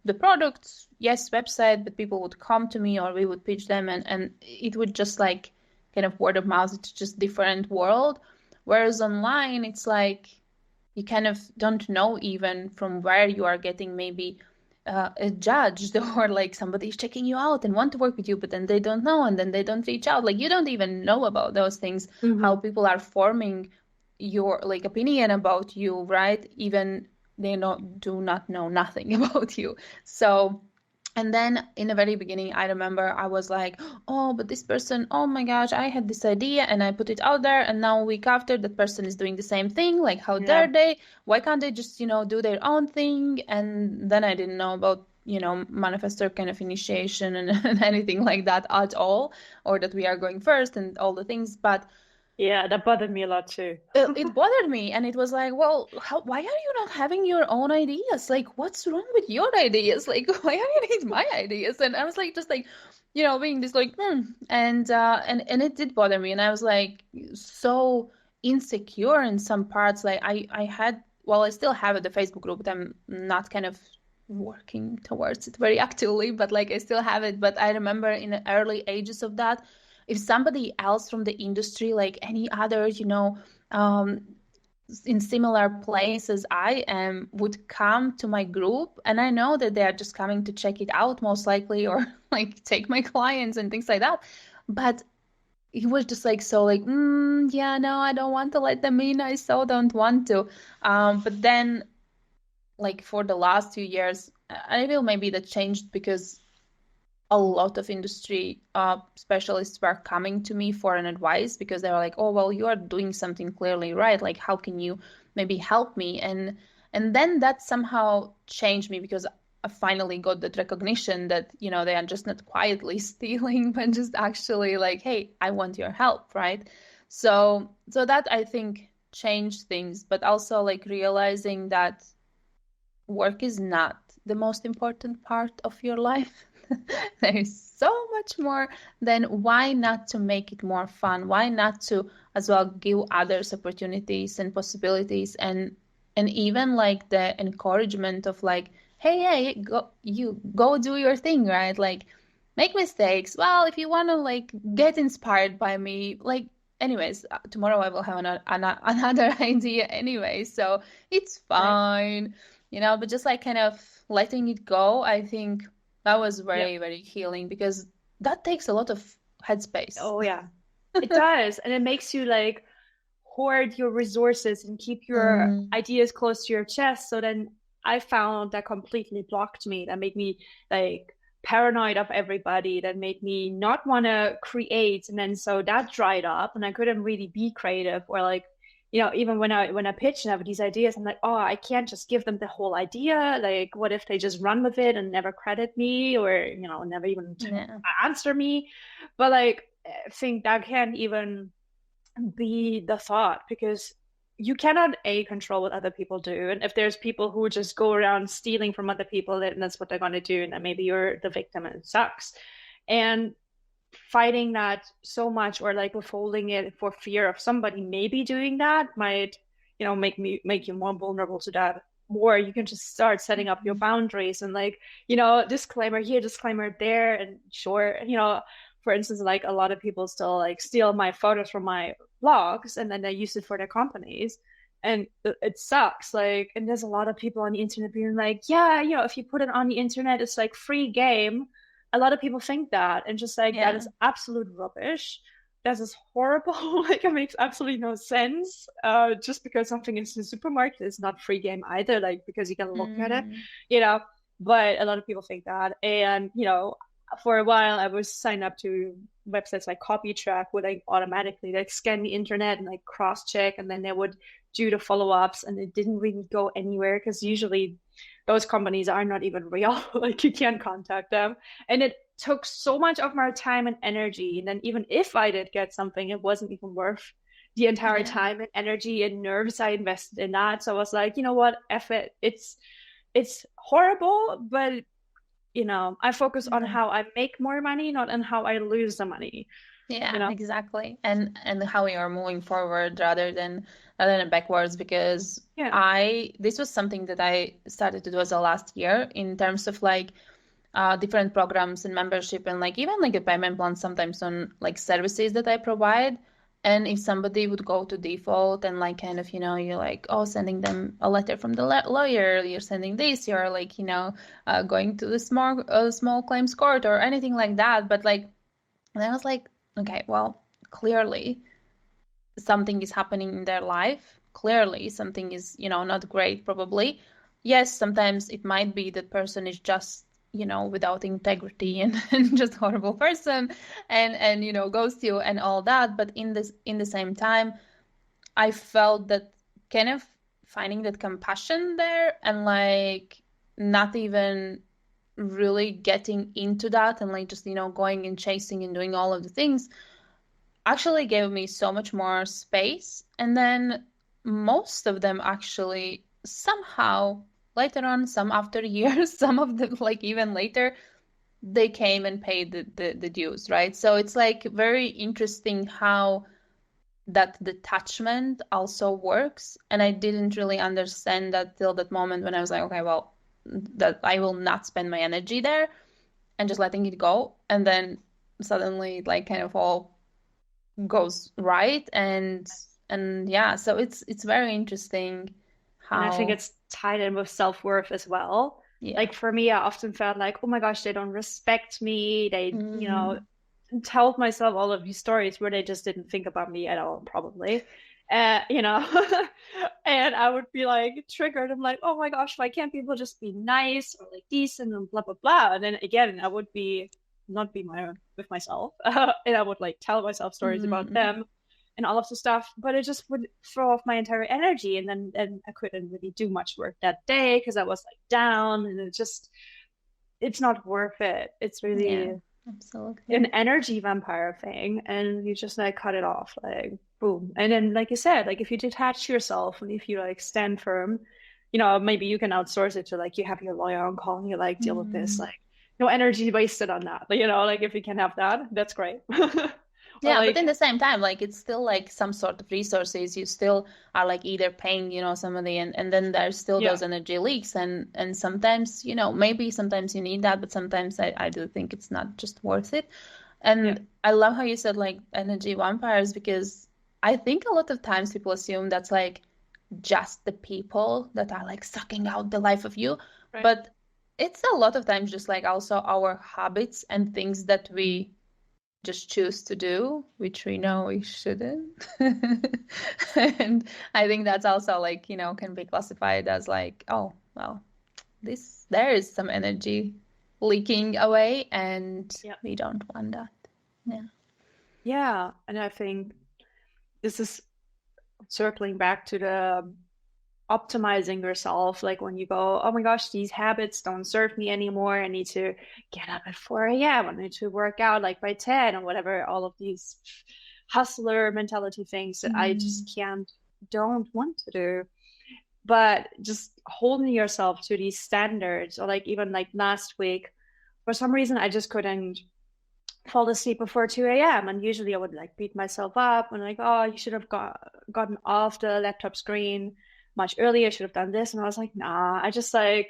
the products, yes, website, but people would come to me or we would pitch them, and it would just like kind of word of mouth. It's just different world. Whereas online, it's like you kind of don't know even from where you are getting maybe judged, or like somebody's checking you out and want to work with you, but then they don't know, and then they don't reach out. Like you don't even know about those things, how Mm-hmm. people are forming your like opinion about you, right? Even they do not know nothing about you. So, and then in the very beginning, I remember I was like, oh, but this person, oh my gosh, I had this idea and I put it out there, and now a week after that person is doing the same thing. Like, how Yeah. dare they? Why can't they just, do their own thing? And then I didn't know about, manifestor kind of initiation and, and anything like that at all, or that we are going first and all the things. But Yeah, that bothered me a lot too. it bothered me, and it was like, well, why are you not having your own ideas? Like, what's wrong with your ideas? Like, why are you need my ideas? And I was like, just like, being this like, and it did bother me, and I was like so insecure in some parts. Like I had, well, I still have it, the Facebook group, but I'm not kind of working towards it very actively, but like I still have it. But I remember in the early ages of that, if somebody else from the industry, like any other, um, in similar place as I am, would come to my group, and I know that they are just coming to check it out most likely, or like take my clients and things like that. But he was just like, so like, yeah, no, I don't want to let them in. I so don't want to. But then like for the last 2 years, I feel maybe that changed because a lot of industry specialists were coming to me for an advice, because they were like, oh, well, you are doing something clearly right. Like, how can you maybe help me? And then that somehow changed me, because I finally got that recognition that, they are just not quietly stealing, but just actually like, hey, I want your help, right? So that I think changed things, but also like realizing that work is not the most important part of your life. There is so much more. Then why not to make it more fun? Why not to as well give others opportunities and possibilities, and even like the encouragement of like, hey, hey, go do your thing, right? Like make mistakes. Well, if you want to like get inspired by me, like anyways, tomorrow I will have another idea anyway, so it's Right. fine, but just like kind of letting it go, I think that was Yeah. very, very healing, because that takes a lot of headspace. Oh yeah. It does. And it makes you like hoard your resources and keep your Mm, ideas close to your chest. So then I found that completely blocked me. That made me like paranoid of everybody. That made me not want to create. And then so that dried up and I couldn't really be creative or like, even when I pitch and have these ideas, I'm like, oh, I can't just give them the whole idea. Like, what if they just run with it and never credit me or, never even yeah. answer me? But like, I think that can't even be the thought because you cannot control what other people do, and if there's people who just go around stealing from other people, then that's what they're going to do, and then maybe you're the victim and it sucks. And fighting that so much or like withholding it for fear of somebody maybe doing that might make you more vulnerable to that. more, you can just start setting up your Mhm. boundaries and like, disclaimer here, disclaimer there. And sure, for instance, like a lot of people still like steal my photos from my blogs and then they use it for their companies. And it sucks. Like, and there's a lot of people on the internet being like, yeah, if you put it on the internet, it's like free game. A lot of people think that, and just like that Yeah. is absolute rubbish. That is horrible. Like it makes absolutely no sense. Just because something is in the supermarket is not free game either. Like because you can look at it, Mm. you know. But a lot of people think that, and for a while I was signed up to websites like CopyTrack, where they automatically like scan the internet and like cross check, and then they would do the follow ups, and it didn't really go anywhere because usually those companies are not even real. Like you can't contact them, and it took so much of my time and energy. And then even if I did get something, it wasn't even worth the entire Yeah. time and energy and nerves I invested in that. So I was like, you know what, F it. It's horrible, but I focus on Yeah. how I make more money, not on how I lose the money, you Yeah, know? exactly. And how we are moving forward rather than backwards, because Yeah. I this was something that I started to do as a last year in terms of like different programs and membership, and like even like a payment plan sometimes on like services that I provide. And if somebody would go to default and like kind of, you're like, oh, sending them a letter from the lawyer, you're sending this, you're like, going to the small claims court or anything like that. But like, and I was like, okay, well, clearly something is happening in their life. Clearly something is, not great, probably. Yes, sometimes it might be that person is just, without integrity and just horrible person and ghost you and all that. But in the same time, I felt that kind of finding that compassion there and like not even really getting into that and like just, going and chasing and doing all of the things actually gave me so much more space. And then most of them actually somehow later on, some after years, some of them like even later, they came and paid the dues, right? So it's like very interesting how that detachment also works. And I didn't really understand that till that moment when I was like, okay, well, that I will not spend my energy there and just letting it go. And then suddenly like kind of all goes right. And yeah, so it's very interesting And I think how, it's tied in with self-worth as well. yeah. Like for me, I often felt like, oh my gosh, they don't respect me. They, Mm, told myself all of these stories where they just didn't think about me at all, probably. And I would be like triggered. I'm like, oh my gosh, why can't people just be nice or like decent and blah blah blah? And then again, I would be not be my own with myself, and I would like tell myself stories about mm, them and all of the stuff, but it just would throw off my entire energy, and then I couldn't really do much work that day because I was like down, and it's not worth it. It's yeah, really an absolutely. energy vampire thing, and you just like cut it off, like boom. And then like you said, like if you detach yourself and if you like stand firm, maybe you can outsource it to like you have your lawyer on call and you like deal with this, Mm. like no energy wasted on that. Like if you can have that, that's great. Or Yeah, but in like the same time, like it's still like some sort of resources. You still are like either paying, somebody, and then there's still yeah, those energy leaks, and sometimes, maybe sometimes you need that, but sometimes I do think it's not just worth it. yeah, And I love how you said like energy vampires, because I think a lot of times people assume that's like just the people that are like sucking out the life of you, right. but it's a lot of times just like also our habits and things that we just choose to do, which we know we shouldn't. And I think that's also like, can be classified as like, oh, well, there is some energy leaking away and Yeah. we don't want that. Yeah. Yeah. And I think this is circling back to the optimizing yourself. Like when you go, oh my gosh, these habits don't serve me anymore. I need to get up at 4 a.m. I need to work out like by 10 or whatever, all of these hustler mentality things that I Mm, just don't want to do. But just holding yourself to these standards, or like even like last week, for some reason, I just couldn't fall asleep before 2 a.m. And usually I would like beat myself up and like, oh, you should have gotten off the laptop screen much earlier. I should have done this. And I was like, nah, I just like,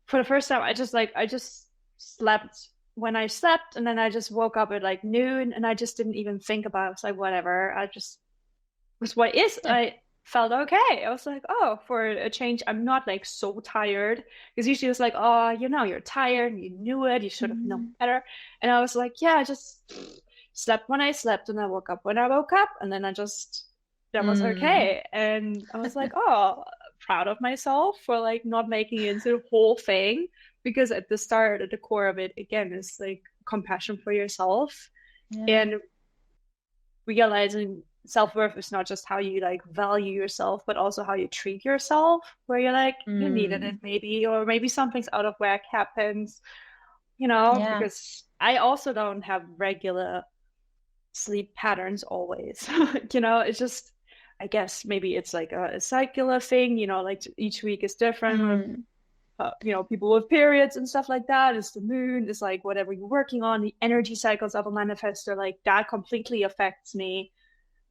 for the first time, I just slept when I slept. And then I just woke up at like noon and I just didn't even think about it. I was like, whatever. I just was what is. Yeah. I felt okay. I was like, oh, for a change, I'm not like so tired. Because usually it's like, oh, you're tired and you knew it. You should have known Mm. better. And I was like, yeah, I just slept when I slept and I woke up when I woke up. And then that was Mm. okay. And I was like, oh, proud of myself for like not making it into the whole thing. Because at the start, at the core of it, again, is like compassion for yourself Yeah. and realizing self-worth is not just how you like value yourself, but also how you treat yourself, where you're like, you needed it Mm. maybe, or maybe something's out of whack happens, Yeah. because I also don't have regular sleep patterns always. It's just, I guess maybe it's like a circular thing, like each week is different with, Mm. people with periods and stuff like that. It's the moon, it's like whatever you're working on, the energy cycles of a manifestor, like that completely affects me.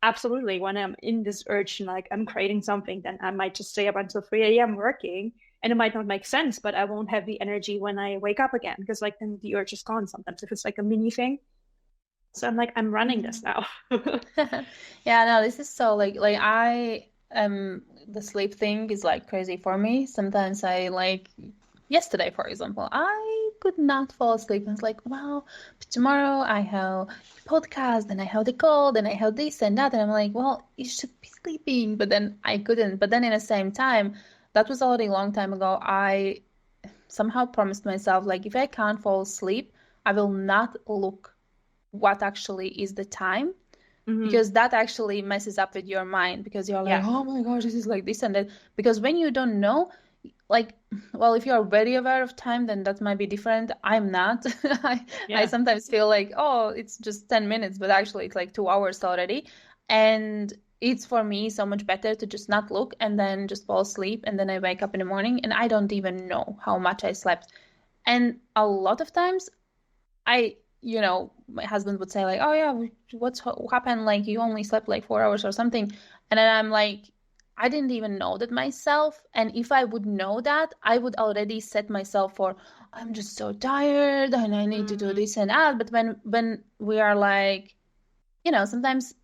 Absolutely. When I'm in this urge and like I'm creating something, then I might just stay up until 3 a.m. working and it might not make sense, but I won't have the energy when I wake up again because like then the urge is gone sometimes if it's like a mini thing. So I'm like, I'm running this Mm. now. Yeah, no, this is so like I the sleep thing is like crazy for me. Sometimes I like yesterday, for example, I could not fall asleep. I was like, well, but tomorrow I have podcast, then I have the call, then I have this and that, and I'm like, well, you should be sleeping, but then I couldn't. But then in the same time, that was already a long time ago. I somehow promised myself like if I can't fall asleep, I will not look what actually is the time Hmm. because that actually messes up with your mind because you're like, Yeah. oh my gosh, this is like this and that. Because when you don't know, like, well, if you're very aware of time, then that might be different. I'm not. I Yeah. sometimes feel like, oh, it's just 10 minutes, but actually it's like 2 hours already. And it's for me so much better to just not look and then just fall asleep. And then I wake up in the morning and I don't even know how much I slept. And a lot of times my husband would say like, "Oh yeah, what's happened? Like you only slept like 4 hours or something," and then I'm like, I didn't even know that myself. And if I would know that, I would already set myself for, I'm just so tired and I need to do Hmm. this and that. But when we are like, sometimes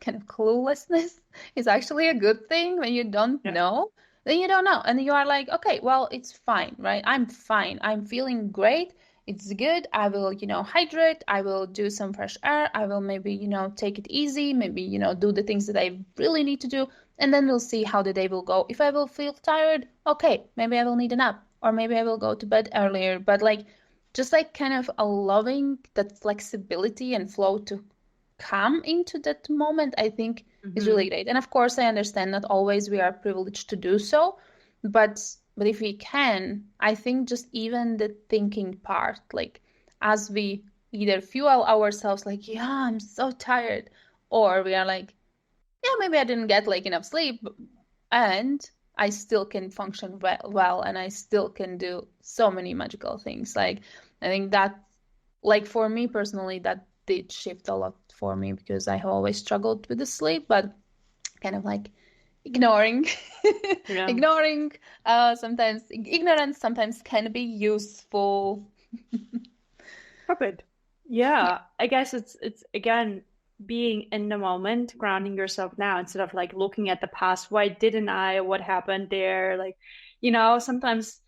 kind of cluelessness is actually a good thing when you don't Yeah. know. Then you don't know. And you are like, okay, well, it's fine, right? I'm fine. I'm feeling great. It's good. I will, hydrate. I will do some fresh air. I will maybe, take it easy. Maybe, do the things that I really need to do. And then we'll see how the day will go. If I will feel tired, okay, maybe I will need a nap or maybe I will go to bed earlier. But like, just like kind of allowing that flexibility and flow to come into that moment, I think is Hmm. really great. And of course, I understand not always we are privileged to do so, but if we can, I think just even the thinking part, like as we either fuel ourselves, like, yeah, I'm so tired, or we are like, yeah, maybe I didn't get like enough sleep, and I still can function well, and I still can do so many magical things. Like, I think that, like for me personally, that did shift a lot for me because I have always struggled with the sleep, but kind of like ignoring, Yeah. ignoring. Sometimes ignorance sometimes can be useful. Perfect. Yeah. Yeah, I guess it's again being in the moment, grounding yourself now instead of like looking at the past. Why didn't I? What happened there? Like, sometimes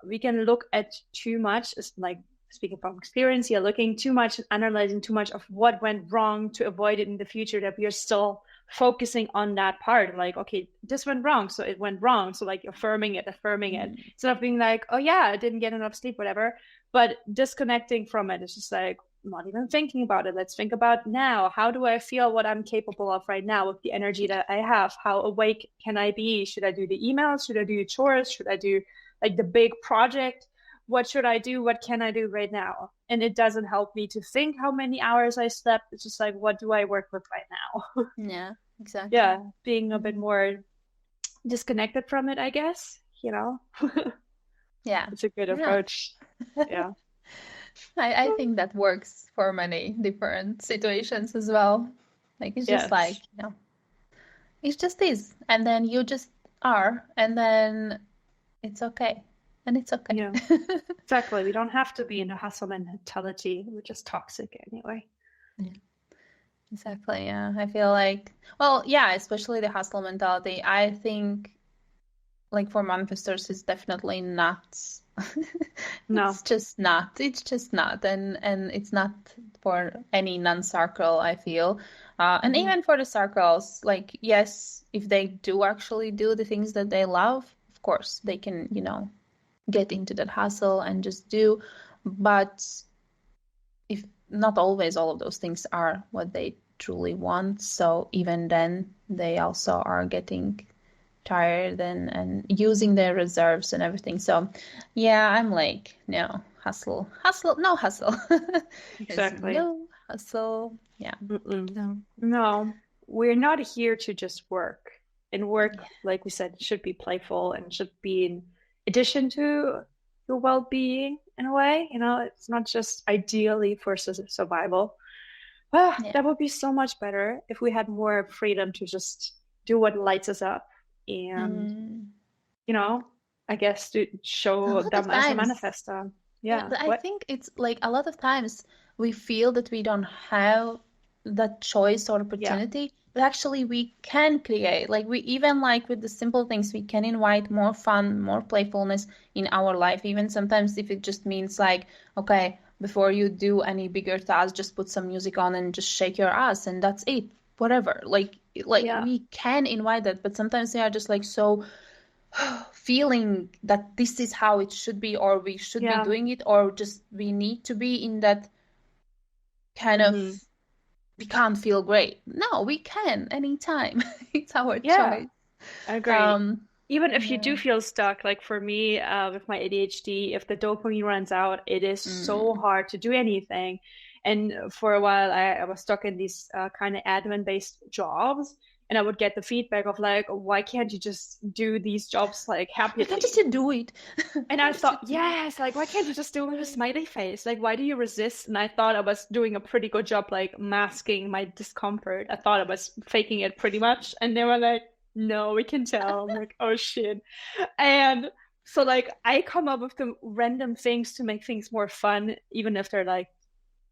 we can look at too much. It's like speaking from experience, you're looking too much, analyzing too much of what went wrong to avoid it in the future, that we are still focusing on that part. Like, okay, this went wrong, so it went wrong. So like affirming it, Mm. instead of being like, oh yeah, I didn't get enough sleep, whatever. But disconnecting from it is just like not even thinking about it. Let's think about now. How do I feel what I'm capable of right now with the energy that I have? How awake can I be? Should I do the emails? Should I do chores? Should I do like the big project? What should I do? What can I do right now? And it doesn't help me to think how many hours I slept. It's just like, what do I work with right now? Yeah, exactly. Yeah, being a bit Mhm. more disconnected from it, I guess. Yeah. It's a good Yeah. approach. Yeah. I think that works for many different situations as well. Like it's just like, Yes. it just is. And then you just are, and then it's okay. And it's okay. Yeah, exactly. We don't have to be in a hustle mentality, which is toxic anyway. Yeah, exactly. Yeah. I feel like, well, yeah, especially the hustle mentality. I think like for manifestors, it's definitely not. No. It's just not. It's just not, and it's not for any non-circle, I feel. And Hmm. even for the circles, like yes, if they do actually do the things that they love, of course they can, get into that hustle and just do. But if not always all of those things are what they truly want, so even then they also are getting tired and using their reserves and everything. So yeah, I'm like, no, hustle, hustle, no hustle. There's Exactly. no hustle. Yeah. Mm-mm. So No, we're not here to just work. And yeah. work, like we said, should be playful and should be in addition to your well-being in a way. It's not just ideally for survival. Ah, Yeah. that would be so much better if we had more freedom to just do what lights us up and, Mm. you know, I guess to A show lot of them as a times. manifestor. Yeah, Yeah. I What? think it's like a lot of times we feel that we don't have that choice or Yeah. opportunity, but actually we can create. Like we even like with the simple things, we can invite more fun, more playfulness in our life. Even sometimes if it just means like, okay, before you do any bigger task, just put some music on and just shake your ass and that's it. Whatever. Like Yeah. we can invite that, but sometimes they are just like so feeling that this is how it should be or we should be Yeah. doing it or just we need to be in that kind of Hmm. we can't feel great. No, we can anytime. It's our Yeah. choice. I agree. Um, Even if you yeah. do feel stuck, like for me, with my ADHD, if the dopamine runs out, it is so Mm. hard to do anything. And for a while, I was stuck in these kind of admin-based jobs, and I would get the feedback of like, why can't you just do these jobs like Why can't happily? you do it? And Why I can't you thought, do it? yes, like, why can't you just do it with a smiley face? Like, why do you resist? And I thought I was doing a pretty good job, like, masking my discomfort. I thought I was faking it pretty much. And they were like, no, we can tell. I'm like, oh shit. And so, like, I come up with the random things to make things more fun, even if they're like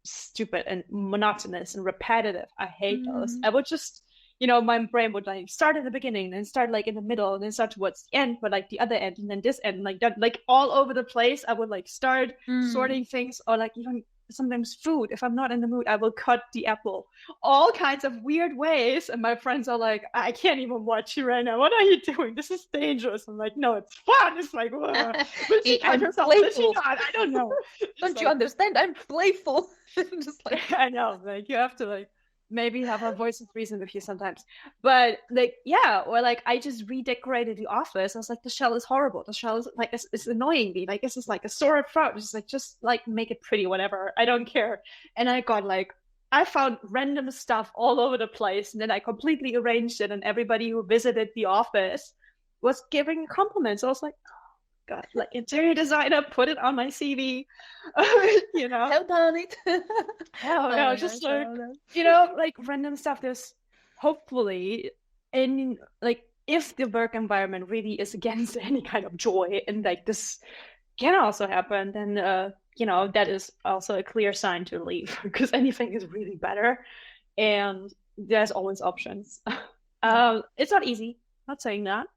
stupid and monotonous and repetitive. I hate those. Mm. I would just, my brain would like start at the beginning, then start like in the middle, and then start towards the end, but like the other end, and then this end, like that, like all over the place. I would like start Mm. sorting things, or like even sometimes food. If I'm not in the mood, I will cut the apple, all kinds of weird ways. And my friends are like, I can't even watch you right now. What are you doing? This is dangerous. I'm like, no, it's fun. It's like, will she cut I'm herself? Will she playful. not? I don't know. It's Don't you like, understand? I'm playful. Just like I know, like you have to like maybe have a voice of reason with you sometimes. But like yeah, or like I just redecorated the office. I was like, the shell is horrible. The shell is like it's annoying me. Like this is like a sore throat. Just like make it pretty, whatever. I don't care. And I found random stuff all over the place, and then I completely arranged it, and everybody who visited the office was giving compliments. I was like, God, like interior designer, put it on my CV. you know, have done it. Hell Oh no, my gosh, just I like, love that. like random stuff. There's hopefully in like if the work environment really is against any kind of joy and like this can also happen, then that is also a clear sign to leave because anything is really better and there's always options. Yeah. It's not easy, not saying that,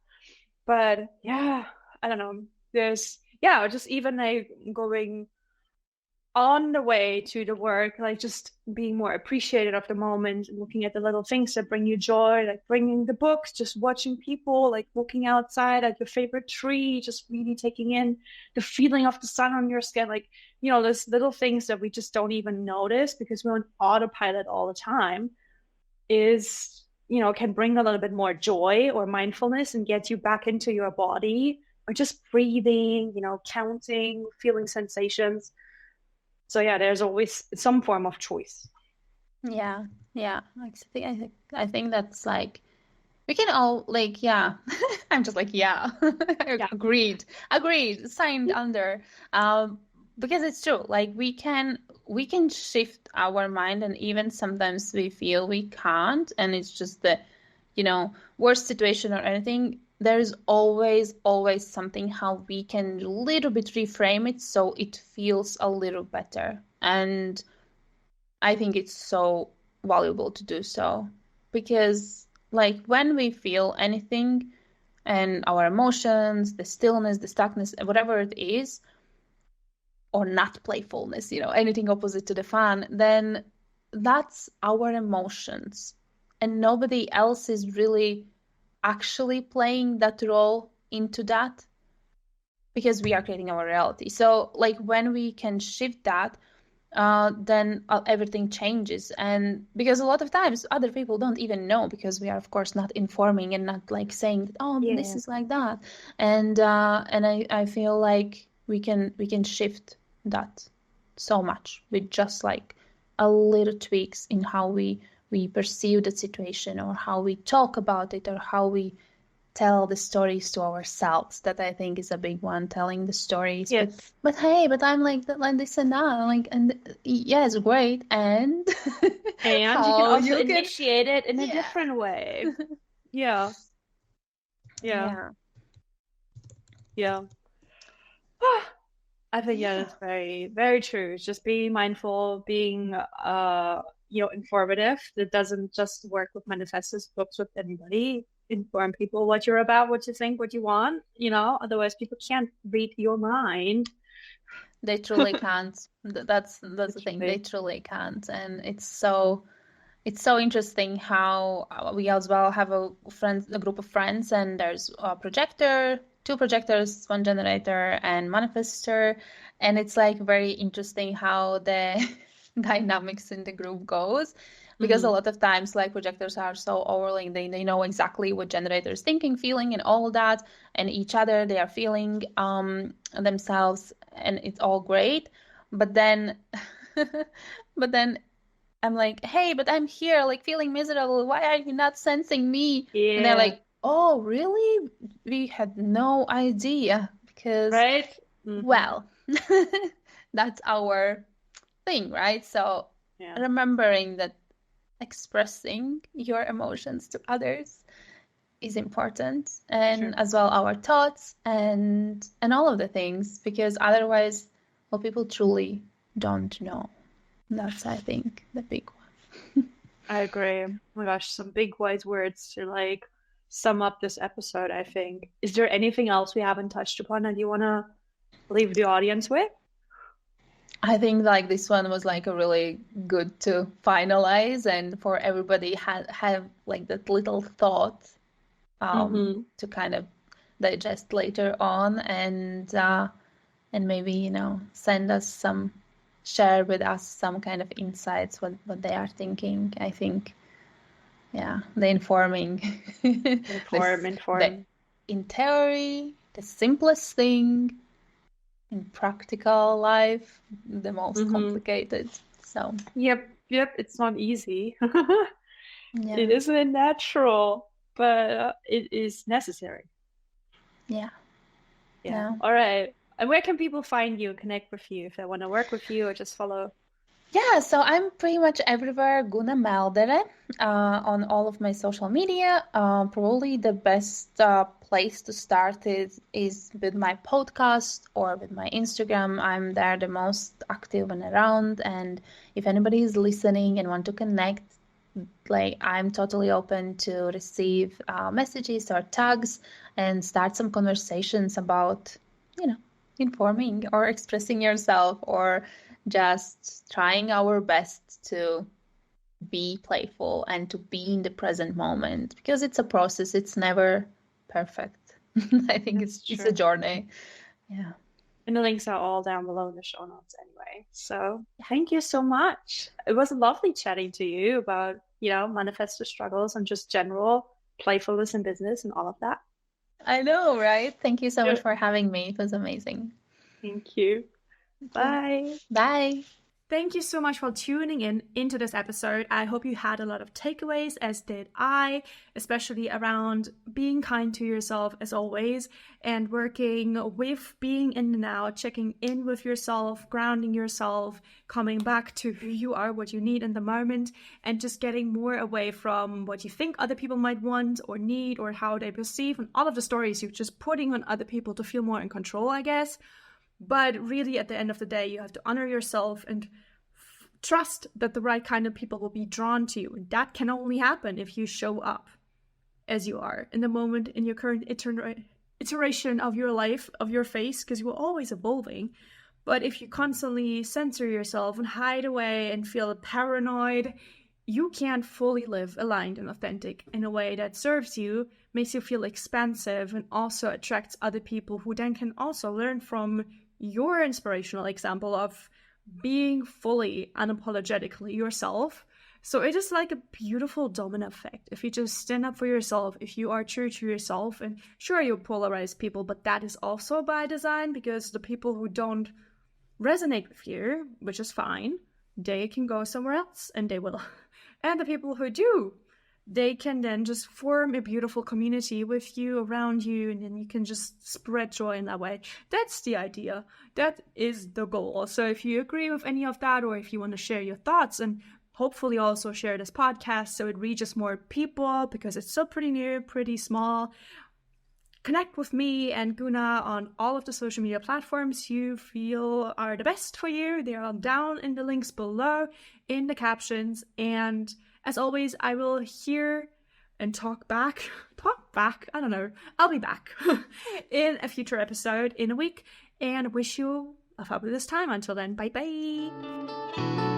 but yeah, I don't know. There's yeah, just even like going on the way to the work, like just being more appreciated of the moment, looking at the little things that bring you joy, like bringing the books, just watching people, like walking outside at your favorite tree, just really taking in the feeling of the sun on your skin, like, those little things that we just don't even notice because we're on autopilot all the time is, can bring a little bit more joy or mindfulness and get you back into your body or just breathing, counting, feeling sensations. So yeah, there's always some form of choice. Yeah. Yeah. I think that's like we can all like yeah. I'm just like yeah. Yeah. Agreed. Agreed. Signed under. Because it's true. Like we can shift our mind and even sometimes we feel we can't and it's just the worst situation or anything. there's always something how we can a little bit reframe it so it feels a little better. And I think it's so valuable to do so because, like, when we feel anything and our emotions, the stillness, the stuckness, whatever it is, or not playfulness, anything opposite to the fun, then that's our emotions. And nobody else is really actually playing that role into that because we are creating our reality. So, like, when we can shift that, then everything changes. And because a lot of times other people don't even know because we are, of course, not informing and not like saying that, oh, this Yeah. is like that. And I feel like we can shift that so much with just like a little tweaks in how we perceive the situation or how we talk about it or how we tell the stories to ourselves. That I think is a big one, telling the stories. But Yes. but hey, but I'm like this and that. I'm like, and yeah, it's great. And And you can how also you can, initiate it in a yeah. different way. Yeah. Yeah. Yeah. Yeah. I think yeah, Yeah. that's very, very true. It's just being mindful, being informative. That doesn't just work with manifestos, books with anybody. Inform people what you're about, what you think, what you want, otherwise people can't read your mind. They truly can't. That's the thing. They Literally. truly can't. And it's so interesting how we as well have a group of friends, and there's a projector, two projectors, one generator, and manifestor, and it's like very interesting how the dynamics in the group goes, because a Mm-hmm. lot of times like projectors are so overly, they know exactly what generator is thinking, feeling, and all that, and each other they are feeling themselves, and it's all great, but then but then I'm like, hey, but I'm here, like feeling miserable. Why are you not sensing me? And they're Yeah. like, oh, really? We had no idea because, Right. Mm-hmm. well, that's our thing, right? So Yeah. remembering that expressing your emotions to others is important, and Sure. as well our thoughts and all of the things, because otherwise, well, people truly don't know. That's, I think, the big one. I agree. Oh my gosh, some big wise words to like sum up this episode, I think. Is there anything else we haven't touched upon that you want to leave the audience with? I think like this one was like a really good to finalize, and for everybody have like that little thought Mm-hmm. to kind of digest later on, and maybe send us some, share with us some kind of insights what they are thinking. I think, yeah, the informing this, the Inform. in theory the simplest thing, in practical life the most Mm-hmm. complicated. So Yep, it's not easy. It yeah, isn't natural, but it is necessary. yeah, Yeah. yeah. All right. And where can people find you and connect with you if they want to work with you or just follow? Yeah, so I'm pretty much everywhere, Gunna Meldere, on all of my social media. Probably the best place to start is with my podcast or with my Instagram. I'm there the most active and around. And if anybody is listening and want to connect, like, I'm totally open to receive messages or tags and start some conversations about, you know, informing or expressing yourself, or just trying our best to be playful and to be in the present moment, because it's a process. It's never perfect. I think it's That's it's a true. journey. Yeah. And the links are all down below in the show notes anyway. So thank you so much. It was lovely chatting to you about, manifesto struggles and just general playfulness in business and all of that. I know, right? Thank you so much Yep. for having me. It was amazing. Thank you. Thank you. Bye. Bye. Thank you so much for tuning into this episode. I hope you had a lot of takeaways, as did I, especially around being kind to yourself as always, and working with being in the now, checking in with yourself, grounding yourself, coming back to who you are, what you need in the moment, and just getting more away from what you think other people might want or need or how they perceive, and all of the stories you're just putting on other people to feel more in control, I guess. But really, at the end of the day, you have to honor yourself and trust that the right kind of people will be drawn to you. And that can only happen if you show up as you are in the moment, in your current iteration of your life, of your face, because you're always evolving. But if you constantly censor yourself and hide away and feel paranoid, you can't fully live aligned and authentic in a way that serves you, makes you feel expansive, and also attracts other people who then can also learn from your inspirational example of being fully unapologetically yourself. So it is like a beautiful domino effect. If you just stand up for yourself, if you are true to yourself, and sure, you polarize people, but that is also by design, because the people who don't resonate with you, which is fine, they can go somewhere else, and they will. And the people who do, they can then just form a beautiful community with you, around you, and then you can just spread joy in that way. That's the idea. That is the goal. So if you agree with any of that, or if you want to share your thoughts, and hopefully also share this podcast so it reaches more people, because it's still pretty new, pretty small, connect with me and Guna on all of the social media platforms you feel are the best for you. They are down in the links below in the captions. And as always, I will hear and talk back. I don't know. I'll be back in a future episode in a week, and wish you a fabulous time. Until then, bye bye.